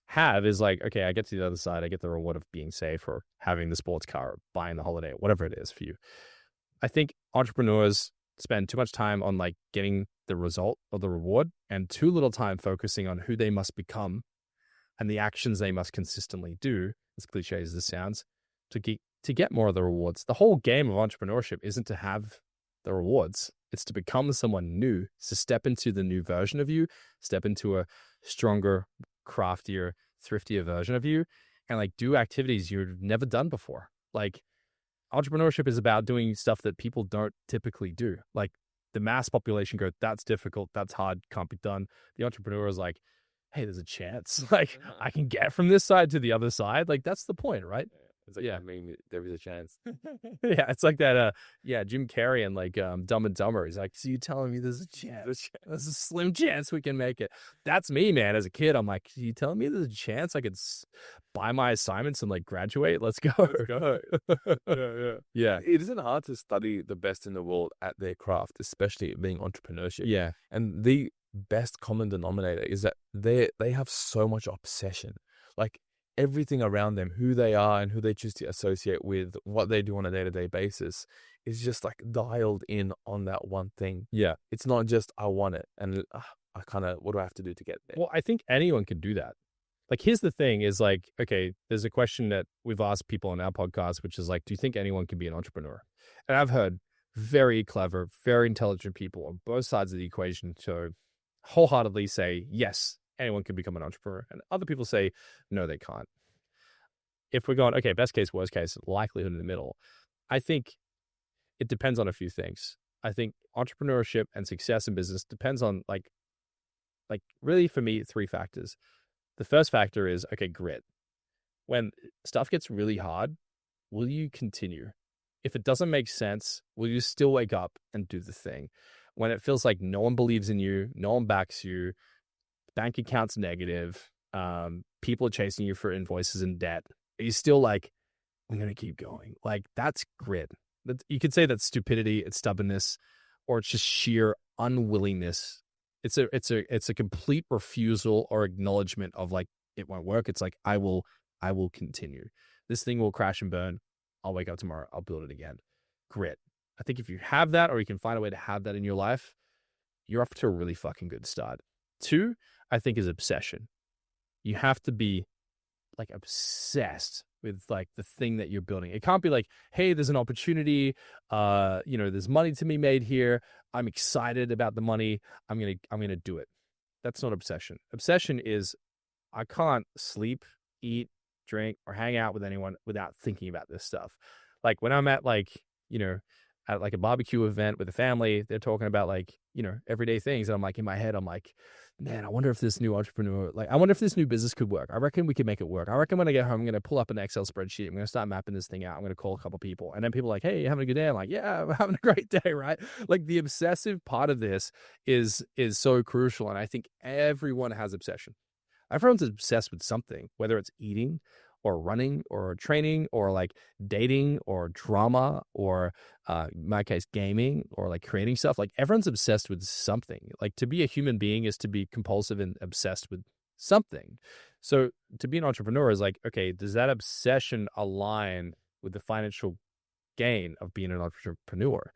Have is like, okay, I get to the other side. I get the reward of being safe or having the sports car or buying the holiday, whatever it is for you. I think entrepreneurs spend too much time on like getting the result or the reward and too little time focusing on who they must become and the actions they must consistently do, as cliche as this sounds, to get more of the rewards. The whole game of entrepreneurship isn't to have the rewards. It's to become someone new, to step into the new version of you, step into a stronger, craftier, thriftier version of you, and like do activities you've never done before. Like entrepreneurship is about doing stuff that people don't typically do. Like the mass population go, that's difficult, that's hard, can't be done. The entrepreneur is like, hey, there's a chance. Like I can get from this side to the other side. Like that's the point, right? It's like, I mean, there is a chance. Yeah, it's like that. Jim Carrey and like Dumb and Dumber. He's like, so you telling me there's a chance? There's a slim chance we can make it. That's me, man. As a kid, I'm like, you telling me there's a chance I could buy my assignments and like graduate? Let's go. Let's go. Yeah. It isn't hard to study the best in the world at their craft, especially being entrepreneurship. Yeah. And the best common denominator is that they have so much obsession. Like everything around them, who they are and who they choose to associate with, what they do on a day-to-day basis is just like dialed in on that one thing. Yeah. It's not just, I want it and I kind of, what do I have to do to get there? Well, I think anyone can do that. Like, here's the thing is like, okay, there's a question that we've asked people on our podcast, which is like, do you think anyone can be an entrepreneur? And I've heard very clever, very intelligent people on both sides of the equation to wholeheartedly say, yes, anyone can become an entrepreneur. And other people say, no, they can't. If we're going, okay, best case, worst case, likelihood in the middle, I think it depends on a few things. I think entrepreneurship and success in business depends on like really for me, 3 factors. The first factor is, okay, grit. When stuff gets really hard, will you continue? If it doesn't make sense, will you still wake up and do the thing? When it feels like no one believes in you, no one backs you, bank account's negative, people are chasing you for invoices and debt, are you still like, I'm going to keep going? Like, that's grit. You could say that's stupidity, it's stubbornness, or it's just sheer unwillingness. It's a complete refusal or acknowledgement of like, it won't work. It's like, I will continue. This thing will crash and burn. I'll wake up tomorrow. I'll build it again. Grit. I think if you have that, or you can find a way to have that in your life, you're off to a really fucking good start. 2, I think, is obsession. You have to be like obsessed with like the thing that you're building. It can't be like, hey, there's an opportunity, there's money to be made here. I'm excited about the money. I'm gonna do it. That's not obsession. Obsession is, I can't sleep, eat, drink, or hang out with anyone without thinking about this stuff. Like when I'm at like, at like a barbecue event with a family, they're talking about like, everyday things. And I'm like, in my head, I'm like, man, I wonder if this new business could work. I reckon we could make it work. I reckon when I get home, I'm going to pull up an Excel spreadsheet. I'm going to start mapping this thing out. I'm going to call a couple people. And then people are like, hey, you having a good day? I'm like, yeah, I'm having a great day, right? Like the obsessive part of this is so crucial. And I think everyone has obsession. Everyone's obsessed with something, whether it's eating or running or training or like dating or drama or in my case, gaming or like creating stuff. Like everyone's obsessed with something. Like to be a human being is to be compulsive and obsessed with something. So to be an entrepreneur is like, okay, does that obsession align with the financial gain of being an entrepreneur?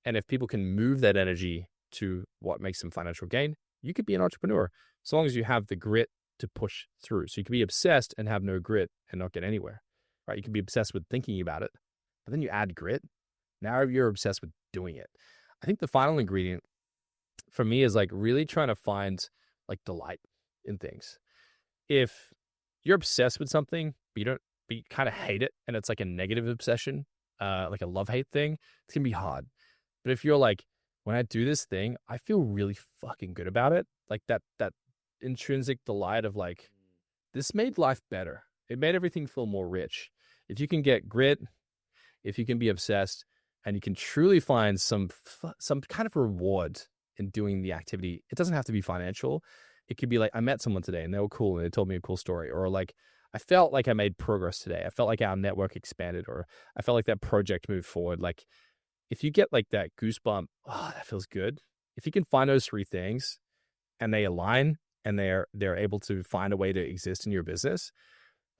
And if people can move that energy to what makes them financial gain, you could be an entrepreneur as long as you have the grit to push through. So you can be obsessed and have no grit and not get anywhere, right? You can be obsessed with thinking about it, but then you add grit. Now you're obsessed with doing it. I think the final ingredient for me is like really trying to find like delight in things. If you're obsessed with something, but you kind of hate it, and it's like a negative obsession, like a love-hate thing, it's gonna be hard. But if you're like, when I do this thing, I feel really fucking good about it. Like that intrinsic delight of like, this made life better. It made everything feel more rich. If you can get grit, if you can be obsessed, and you can truly find some kind of reward in doing the activity, it doesn't have to be financial. It could be like, I met someone today and they were cool and they told me a cool story, or like, I felt like I made progress today. I felt like our network expanded, or I felt like that project moved forward. Like if you get like that goosebump, oh, that feels good. If you can find those 3 things and they align and they're able to find a way to exist in your business,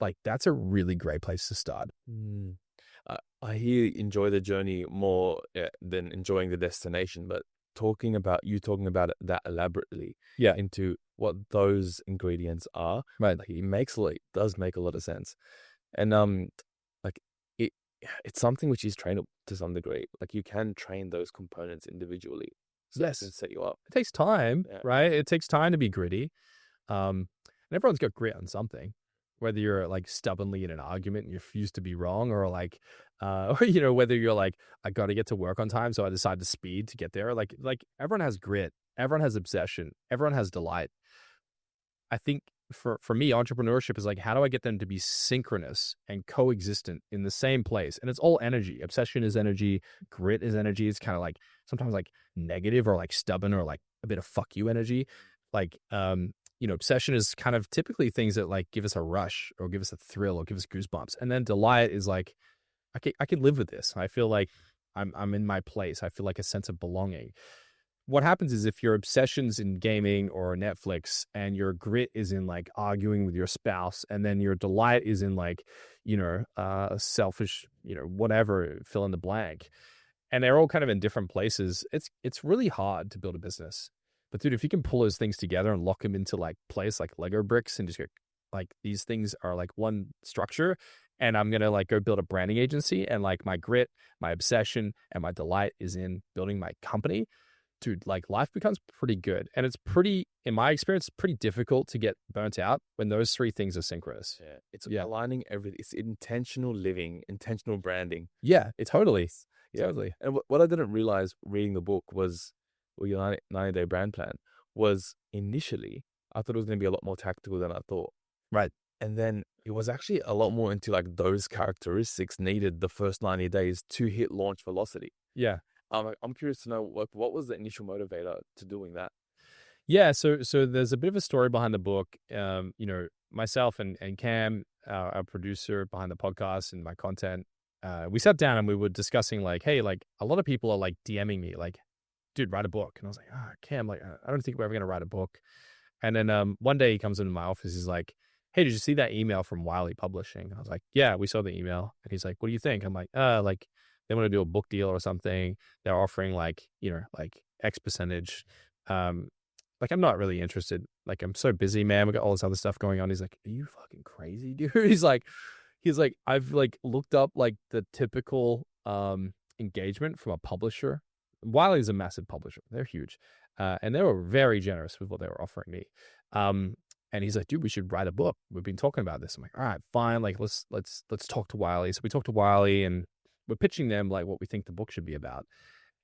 like that's a really great place to start. I hear you enjoy the journey more than enjoying the destination, but talking about that elaborately Yeah. into what those ingredients are, Right. like it does make a lot of sense. And like it it's something which is trainable to some degree. Like you can train those components individually, so it can Yes. set you up. It takes time, Yeah. right? It takes time to be gritty. And everyone's got grit on something, whether you're like stubbornly in an argument and you refuse to be wrong, or like, or, whether you're like, I got to get to work on time, so I decide to speed to get there. Like everyone has grit, everyone has obsession, everyone has delight. I think for me, entrepreneurship is like, how do I get them to be synchronous and coexistent in the same place? And it's all energy. Obsession is energy. Grit is energy. It's kind of like sometimes like negative or like stubborn or like a bit of fuck you energy. Like, obsession is kind of typically things that like give us a rush or give us a thrill or give us goosebumps. And then delight is like, I can live with this. I feel like I'm in my place. I feel like a sense of belonging. What happens is if your obsession's in gaming or Netflix and your grit is in like arguing with your spouse, and then your delight is in like, selfish, whatever, fill in the blank, and they're all kind of in different places, it's really hard to build a business. But dude, if you can pull those things together and lock them into like place like Lego bricks and just go like, these things are like one structure, and I'm going to like go build a branding agency, and like my grit, my obsession, and my delight is in building my company, dude, like life becomes pretty good. And it's pretty, in my experience, pretty difficult to get burnt out when those three things are synchronous. Yeah, it's aligning everything. It's intentional living, intentional branding. Yeah, totally. Yeah. Totally. And what I didn't realize reading the book was, well, your 90-day brand plan was initially, I thought it was going to be a lot more tactical than I thought. Right. And then it was actually a lot more into like those characteristics needed the first 90 days to hit launch velocity. Yeah. I'm curious to know what was the initial motivator to doing that? Yeah. So there's a bit of a story behind the book. Myself and Cam, our producer behind the podcast and my content, we sat down and we were discussing like, hey, like a lot of people are like DMing me like, dude, write a book. And I was like, Cam, like, I don't think we're ever going to write a book. And then one day he comes into my office. He's like, hey, did you see that email from Wiley Publishing? I was like, yeah, we saw the email. And he's like, what do you think? I'm like, like they want to do a book deal or something. They're offering like, like X percentage. Like I'm not really interested. Like I'm so busy, man. We got all this other stuff going on. He's like, are you fucking crazy, dude? He's like, I've like looked up like the typical engagement from a publisher. Wiley's a massive publisher. They're huge. And they were very generous with what they were offering me. And he's like, dude, we should write a book. We've been talking about this. I'm like, all right, fine. Like, let's talk to Wiley. So we talked to Wiley and we're pitching them like what we think the book should be about.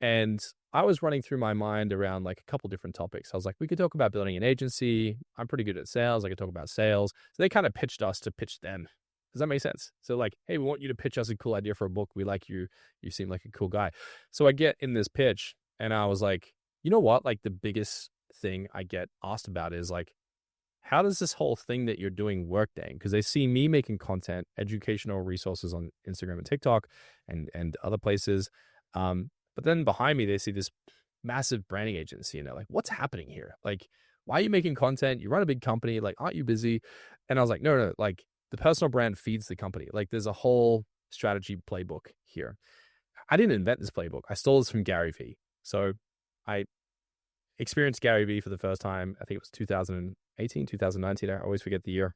And I was running through my mind around like a couple different topics. I was like, we could talk about building an agency. I'm pretty good at sales. I could talk about sales. So they kind of pitched us to pitch them. Does that make sense? So like, hey, we want you to pitch us a cool idea for a book. We like you. You seem like a cool guy. So I get in this pitch and I was like, you know what? Like the biggest thing I get asked about is like, how does this whole thing that you're doing work, Dain? Because they see me making content, educational resources on Instagram and TikTok and other places. But then behind me, they see this massive branding agency and they're like, what's happening here? Like, why are you making content? You run a big company. Like, aren't you busy? And I was like, no, like the personal brand feeds the company. Like there's a whole strategy playbook here. I didn't invent this playbook. I stole this from Gary Vee. So I experienced Gary Vee for the first time. I think it was 2018, 2019. I always forget the year.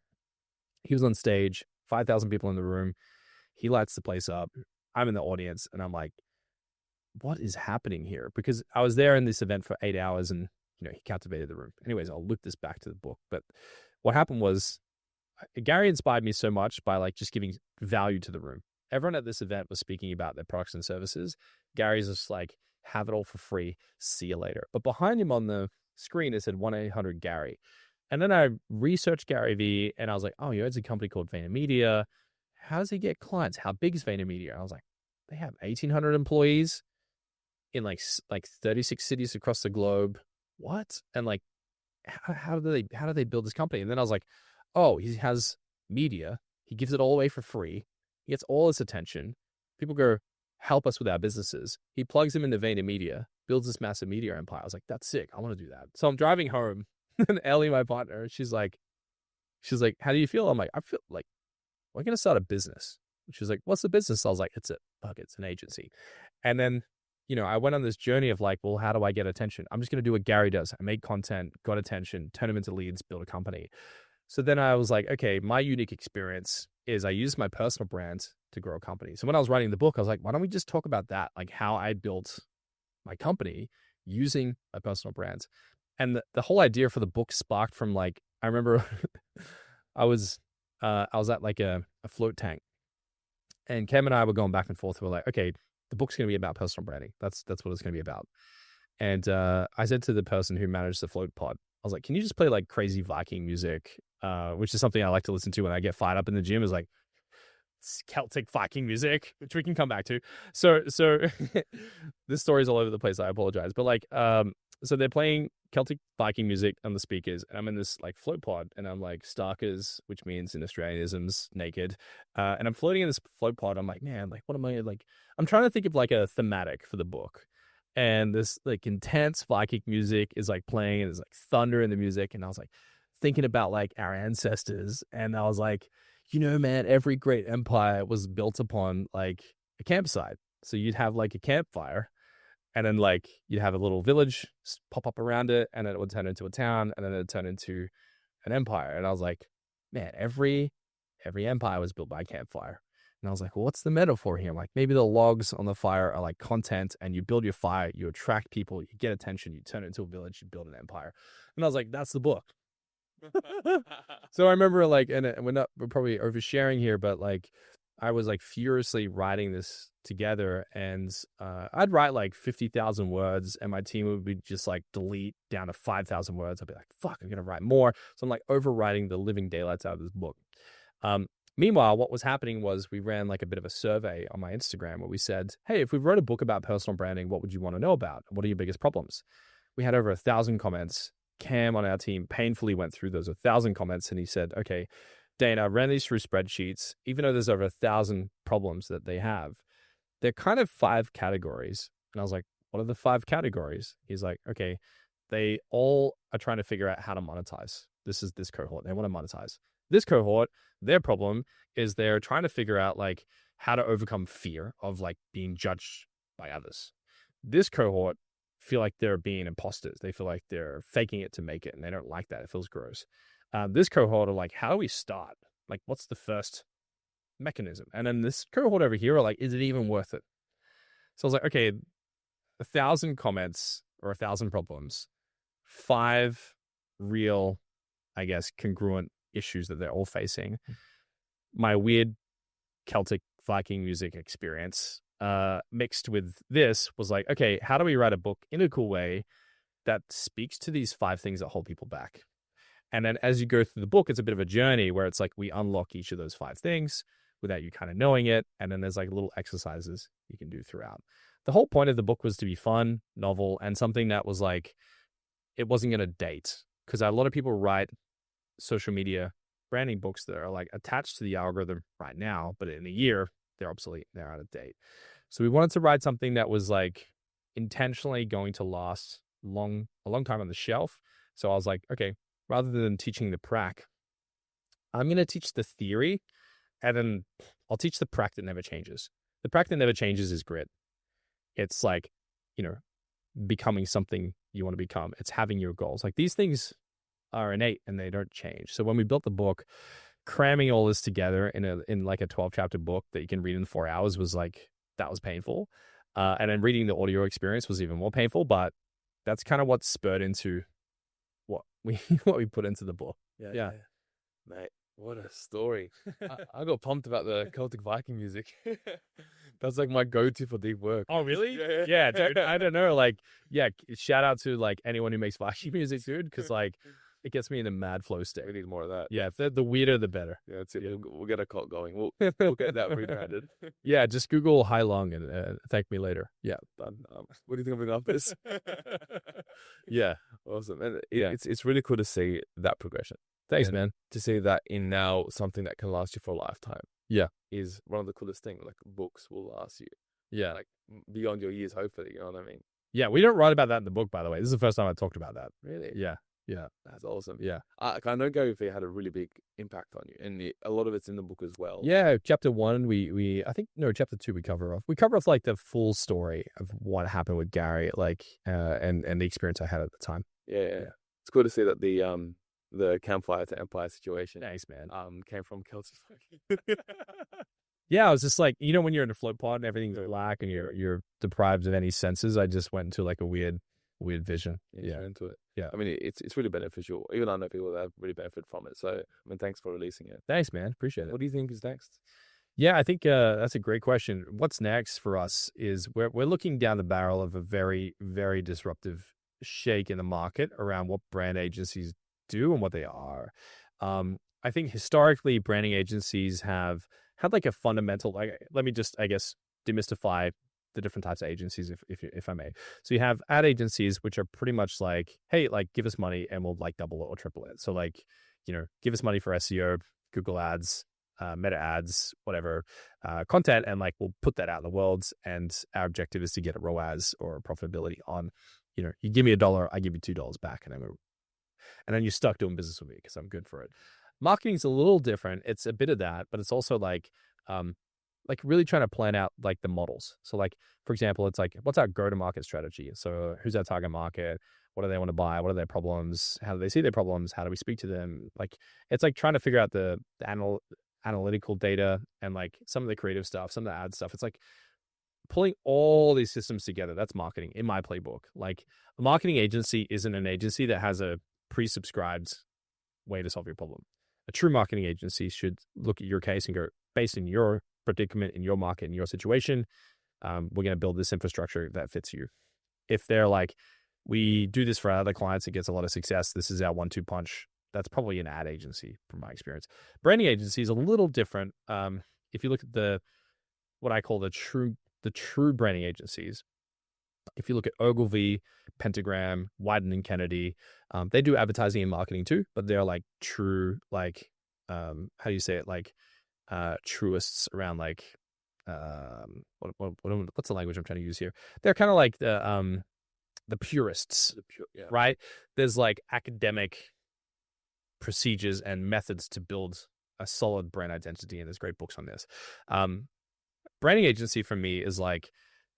He was on stage, 5,000 people in the room. He lights the place up. I'm in the audience and I'm like, what is happening here? Because I was there in this event for 8 hours and, he captivated the room. Anyways, I'll loop this back to the book. But what happened was Gary inspired me so much by like just giving value to the room. Everyone at this event was speaking about their products and services. Gary's just like, have it all for free. See you later. But behind him on the screen, it said 1-800-GARY. And then I researched Gary Vee and I was like, oh, he owns a company called VaynerMedia. How does he get clients? How big is VaynerMedia? I was like, they have 1,800 employees in like 36 cities across the globe. What? And like, how do they build this company? And then I was like, oh, he has media. He gives it all away for free. He gets all this attention. People go, help us with our businesses. He plugs them into VaynerMedia, builds this massive media empire. I was like, that's sick. I want to do that. So I'm driving home and Ellie, my partner, she's like, how do you feel? I'm like, I feel like we're going to start a business. She was like, what's the business? I was like, it's an agency. And then, I went on this journey of like, well, how do I get attention? I'm just going to do what Gary does. I make content, got attention, turn them into leads, build a company. So then I was like, okay, my unique experience is I use my personal brand to grow a company. So when I was writing the book, I was like, why don't we just talk about that? Like how I built my company using my personal brand. And the whole idea for the book sparked from like, I remember I was at like a float tank, and Cam and I were going back and forth. We were like, okay, the book's going to be about personal branding. That's what it's going to be about. And I said to the person who managed the float pod, I was like, can you just play like crazy Viking music, which is something I like to listen to when I get fired up in the gym, is like Celtic Viking music, which we can come back to. So this story is all over the place. I apologize. But like, so they're playing Celtic Viking music on the speakers, and I'm in this like float pod, and I'm like starkers, which means in Australianisms, naked. And I'm floating in this float pod. I'm like, man, like, what am I like? I'm trying to think of like a thematic for the book. And this like intense Viking music is like playing, and there's like thunder in the music. And I was like thinking about like our ancestors. And I was like, man, every great empire was built upon like a campsite. So you'd have like a campfire, and then like you'd have a little village pop up around it, and then it would turn into a town, and then it would turn into an empire. And I was like, man, every empire was built by a campfire. And I was like, well, what's the metaphor here? I'm like, maybe the logs on the fire are like content, and you build your fire, you attract people, you get attention, you turn it into a village, you build an empire. And I was like, that's the book. So I remember like, and we're probably oversharing here, but like I was like furiously writing this together, and I'd write like 50,000 words, and my team would be just like delete down to 5,000 words. I'd be like, fuck, I'm going to write more. So I'm like overwriting the living daylights out of this book. Meanwhile, what was happening was we ran like a bit of a survey on my Instagram where we said, hey, if we wrote a book about personal branding, what would you want to know about? What are your biggest problems? We had over 1,000 comments. Cam on our team painfully went through those 1,000 comments, and he said, okay, Dain, I ran these through spreadsheets. Even though there's over 1,000 problems that they have, they're kind of 5 categories. And I was like, what are the 5 categories? He's like, okay, they all are trying to figure out how to monetize. This is this cohort. They want to monetize. This cohort, their problem is they're trying to figure out like how to overcome fear of like being judged by others. This cohort feel like they're being imposters. They feel like they're faking it to make it, and they don't like that. It feels gross. This cohort are like, how do we start? Like, what's the first mechanism? And then this cohort over here are like, is it even worth it? So I was like, okay, 1,000 comments or 1,000 problems, 5 real, I guess, congruent issues that they're all facing. My weird Celtic Viking music experience mixed with this was like, okay, how do we write a book in a cool way that speaks to these 5 things that hold people back? And then as you go through the book, it's a bit of a journey where it's like we unlock each of those 5 things without you kind of knowing it. And then there's like little exercises you can do throughout. The whole point of the book was to be fun, novel, and something that was like, it wasn't going to date. Because a lot of people write social media branding books that are like attached to the algorithm right now, but in a year, they're obsolete, they're out of date. So we wanted to write something that was like intentionally going to last a long time on the shelf. So I was like, okay, rather than teaching the prac, I'm going to teach the theory, and then I'll teach the prac that never changes. The prac that never changes is grit. It's like, becoming something you want to become. It's having your goals. Like these things are innate and they don't change. So when we built the book, cramming all this together in like a 12-chapter book that you can read in 4 hours was like, that was painful. And then reading the audio experience was even more painful, but that's kind of what spurred into what we put into the book. Yeah. Mate, what a story. I got pumped about the Celtic Viking music. That's like my go-to for deep work. Oh, really? Yeah. Yeah, dude. I don't know. Like, yeah, shout out to like anyone who makes Viking music, dude, because like it gets me in a mad flow state. We need more of that. Yeah, if the weirder, the better. Yeah, that's it. We'll get a cult going. We'll get that rebranded. Yeah, just Google Hai Long and thank me later. Yeah. Done. What do you think of enough this? Yeah. Awesome. And it's really cool to see that progression. Thanks, and man. to see that in now something that can last you for a lifetime. Yeah. Is one of the coolest things. Like books will last you. Yeah. Like beyond your years, hopefully. You know what I mean? Yeah. We don't write about that in the book, by the way. This is the first time I talked about that. Really? Yeah. Yeah. That's awesome. Yeah. I know Gary Vee had a really big impact on you, and a lot of it's in the book as well. Yeah, chapter 1, we I think no, chapter 2 we cover off. We cover off like the full story of what happened with Gary, like and the experience I had at the time. Yeah, Yeah. it's cool to see that the campfire to empire situation Thanks, man. came from Kelsey. Yeah, I was just like, when you're in a float pod and everything's black and you're deprived of any senses, I just went into like a weird vision. Yeah, into it. Yeah. I mean, it's really beneficial. Even I know people that really benefit from it. So, I mean, thanks for releasing it. Thanks, man. Appreciate it. What do you think is next? Yeah, I think that's a great question. What's next for us is we're looking down the barrel of a very, very disruptive shake in the market around what brand agencies do and what they are. I think historically, branding agencies have had like a fundamental, like, let me just, I guess, demystify the different types of agencies, if I may. So you have ad agencies, which are pretty much like, hey, like give us money and we'll like double it or triple it. So like, give us money for SEO, Google ads, meta ads, whatever, content, and like we'll put that out in the world. And our objective is to get a ROAS or profitability on, you give me $1, I give you $2 back, and then you're stuck doing business with me because I'm good for it. Marketing's a little different. It's a bit of that, but it's also like really trying to plan out like the models. So like, for example, it's like, what's our go-to-market strategy? So who's our target market? What do they want to buy? What are their problems? How do they see their problems? How do we speak to them? Like, it's like trying to figure out the analytical data and like some of the creative stuff, some of the ad stuff. It's like pulling all these systems together. That's marketing in my playbook. Like, a marketing agency isn't an agency that has a pre-subscribed way to solve your problem. A true marketing agency should look at your case and go, based in your predicament, in your market, in your situation, we're going to build this infrastructure that fits you. If they're like, we do this for other clients, it gets a lot of success, this is our 1-2 punch, that's probably an ad agency from my experience. Branding agency is a little different. If you look at what I call the true branding agencies, if you look at Ogilvy, Pentagram, Wyden and Kennedy, they do advertising and marketing too, but they're like true, like, how do you say it? Like, truists around like, what's the language I'm trying to use here? They're kind of like the purists, right? There's like academic procedures and methods to build a solid brand identity, and there's great books on this. Branding agency for me is like,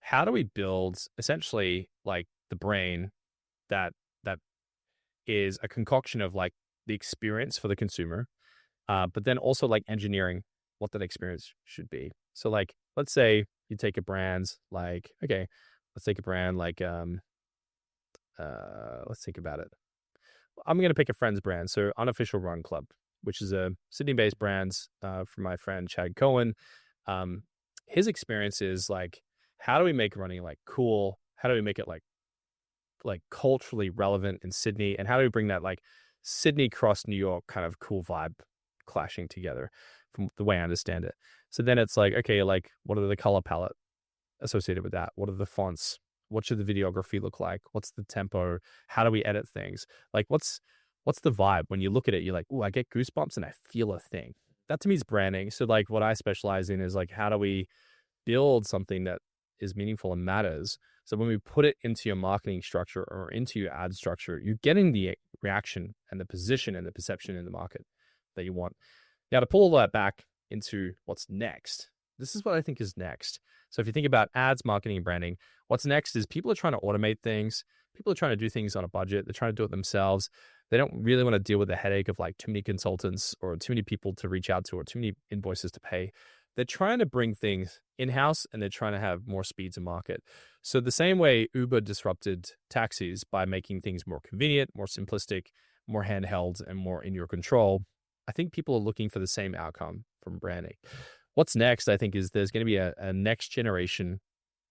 how do we build essentially like the brain that is a concoction of like the experience for the consumer, but then also like engineering what that experience should be. So like, let's say you take a brand like, okay, let's take a brand like, let's think about it. I'm going to pick a friend's brand. So Unofficial Run Club, which is a Sydney-based brand from my friend Chad Cohen. His experience is like, how do we make running like cool? How do we make it like culturally relevant in Sydney? And how do we bring that like Sydney cross New York kind of cool vibe clashing together from the way I understand it? So then it's like, okay, like what are the color palette associated with that? What are the fonts? What should the videography look like? What's the tempo? How do we edit things? Like what's the vibe? When you look at it, you're like, oh, I get goosebumps and I feel a thing. That to me is branding. So like what I specialize in is like, how do we build something that is meaningful and matters? So when we put it into your marketing structure or into your ad structure, you're getting the reaction and the position and the perception in the market that you want. Now, to pull all that back into what's next, this is what I think is next. So if you think about ads, marketing, and branding, what's next is people are trying to automate things. People are trying to do things on a budget. They're trying to do it themselves. They don't really want to deal with the headache of like too many consultants or too many people to reach out to or too many invoices to pay. They're trying to bring things in-house and they're trying to have more speed to market. So the same way Uber disrupted taxis by making things more convenient, more simplistic, more handheld, and more in your control, I think people are looking for the same outcome from branding. What's next, I think, is there's going to be a next generation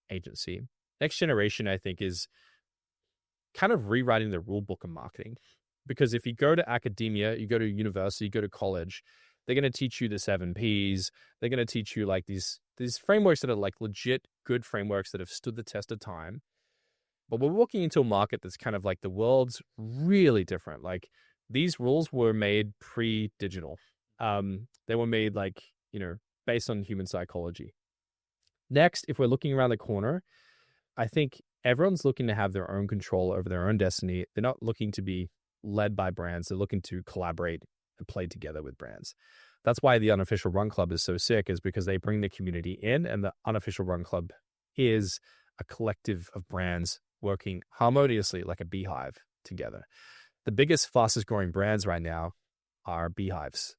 agency. Next generation, I think, is kind of rewriting the rule book of marketing. Because if you go to academia, you go to university, you go to college, they're going to teach you the 7 Ps. They're going to teach you like these frameworks that are like legit good frameworks that have stood the test of time. But we're walking into a market that's kind of like the world's really different. Like these rules were made pre-digital. They were made like, based on human psychology. Next, if we're looking around the corner, I think everyone's looking to have their own control over their own destiny. They're not looking to be led by brands. They're looking to collaborate and play together with brands. That's why the Unofficial Run Club is so sick, is because they bring the community in, and the Unofficial Run Club is a collective of brands working harmoniously like a beehive together. The biggest, fastest growing brands right now are beehives.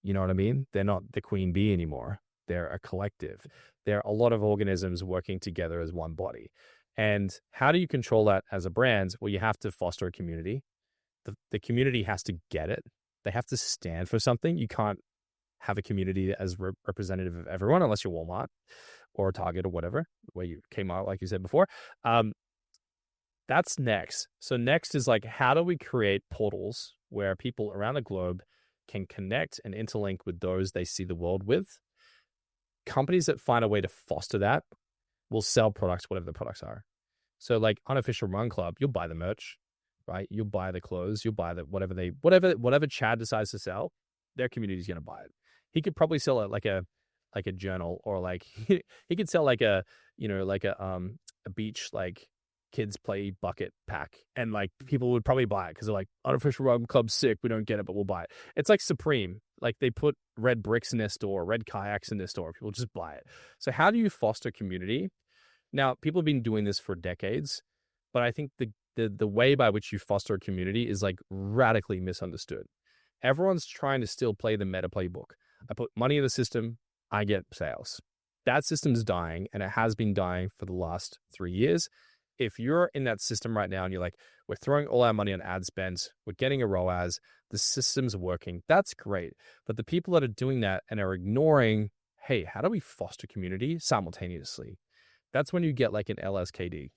You know what I mean? They're not the queen bee anymore. They're a collective. They're a lot of organisms working together as one body. And how do you control that as a brand? Well, you have to foster a community. The community has to get it. They have to stand for something. You can't have a community as representative of everyone unless you're Walmart or Target or whatever, where you came out, like you said before. That's next. So next is like, how do we create portals where people around the globe can connect and interlink with those they see the world with? Companies that find a way to foster that will sell products, whatever the products are. So like Unofficial Run Club, you'll buy the merch, right? You'll buy the clothes, you'll buy the whatever Chad decides to sell, their community is going to buy it. He could probably sell it like a journal, or like he could sell like a beach, like kids play bucket pack, and like people would probably buy it because they're like, Unofficial Run Club sick, we don't get it, but we'll buy it. It's like Supreme, like they put red bricks in their store, red kayaks in their store, people just buy it. So how do you foster community? Now, people have been doing this for decades, but I think the way by which you foster a community is like radically misunderstood. Everyone's trying to still play the meta playbook. I put money in the system, I get sales. That system's dying, and it has been dying for the last 3 years. If you're in that system right now and you're like, we're throwing all our money on ad spend, we're getting a ROAS, the system's working, that's great. But the people that are doing that and are ignoring, hey, how do we foster community simultaneously? That's when you get like an LSKD.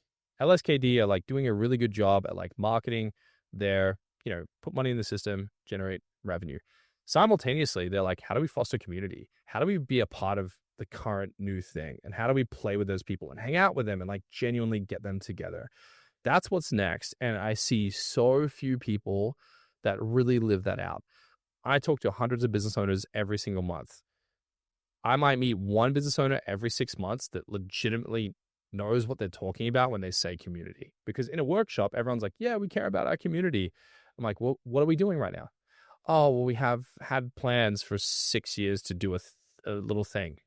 LSKD are like doing a really good job at like marketing their, put money in the system, generate revenue. Simultaneously, they're like, how do we foster community? How do we be a part of the current new thing? And how do we play with those people and hang out with them and like genuinely get them together? That's what's next. And I see so few people that really live that out. I talk to hundreds of business owners every single month. I might meet one business owner every 6 months that legitimately knows what they're talking about when they say community. Because in a workshop, everyone's like, yeah, we care about our community. I'm like, well, what are we doing right now? Oh, well, we have had plans for 6 years to do a little thing.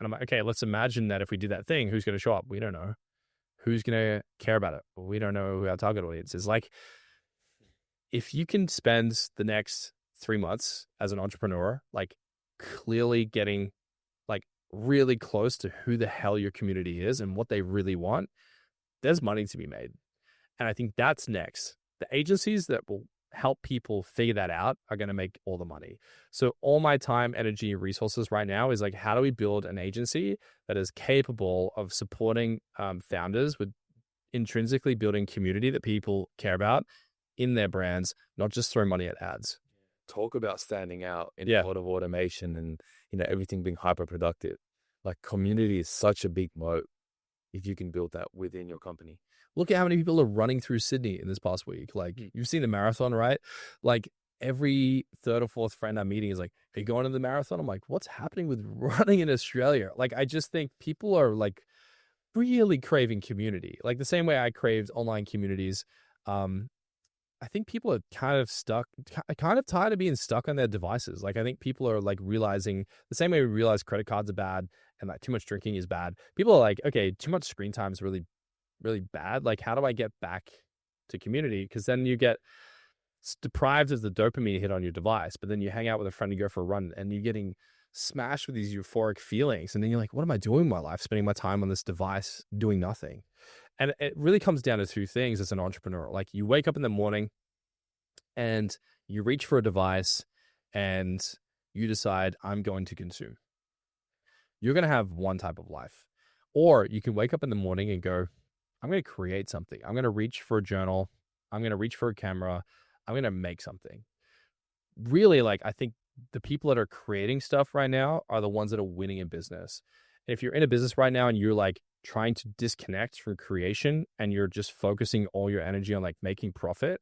And I'm like, okay, let's imagine that if we did that thing, who's going to show up? We don't know. Who's going to care about it? We don't know who our target audience is. Like, if you can spend the next 3 months as an entrepreneur, like clearly getting like really close to who the hell your community is and what they really want, there's money to be made. And I think that's next. The agencies that will help people figure that out are going to make all the money. So all my time, energy, and resources right now is like, how do we build an agency that is capable of supporting founders with intrinsically building community that people care about in their brands, not just throw money at ads. Talk about standing out in a lot of automation and everything being hyper productive. Like, community is such a big moat if you can build that within your company. Look at how many people are running through Sydney in this past week. Like, you've seen the marathon, right? Like, every third or fourth friend I'm meeting is like, are you going to the marathon? I'm like, what's happening with running in Australia? Like, I just think people are like really craving community. Like the same way I craved online communities. I think people are kind of tired of being stuck on their devices. Like, I think people are like realizing the same way we realize credit cards are bad and like too much drinking is bad. People are like, okay, too much screen time is really, really bad. Like, how do I get back to community? Because then you get deprived of the dopamine hit on your device, but then you hang out with a friend, you go for a run, and you're getting smashed with these euphoric feelings. And then you're like, what am I doing with my life? Spending my time on this device doing nothing. And it really comes down to two things as an entrepreneur. Like, you wake up in the morning and you reach for a device and you decide, I'm going to consume. You're going to have one type of life. Or you can wake up in the morning and go, I'm going to create something. I'm going to reach for a journal. I'm going to reach for a camera. I'm going to make something. Really, like, I think the people that are creating stuff right now are the ones that are winning in business. And if you're in a business right now and you're like trying to disconnect from creation and you're just focusing all your energy on like making profit,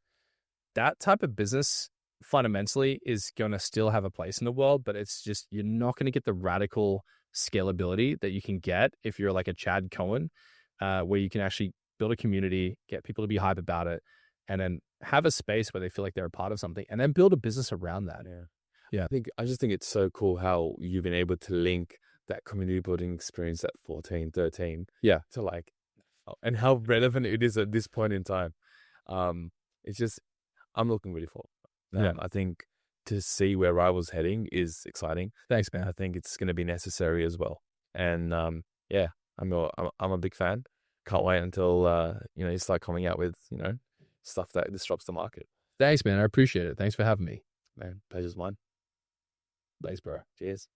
that type of business fundamentally is going to still have a place in the world, but it's just, you're not going to get the radical scalability that you can get if you're like a Chad Cohen, where you can actually build a community, get people to be hype about it, and then have a space where they feel like they're a part of something, and then build a business around that. Yeah. Yeah. I just think it's so cool how you've been able to link that community building experience at 14, 13 Yeah. to like, and how relevant it is at this point in time. It's just, I'm looking really forward. Yeah. I think to see where I was heading is exciting. Thanks, man. I think it's going to be necessary as well. And yeah, I'm a big fan. Can't wait until you start coming out with stuff that disrupts the market. Thanks, man. I appreciate it. Thanks for having me. Man, pleasure's mine. Thanks, bro. Cheers.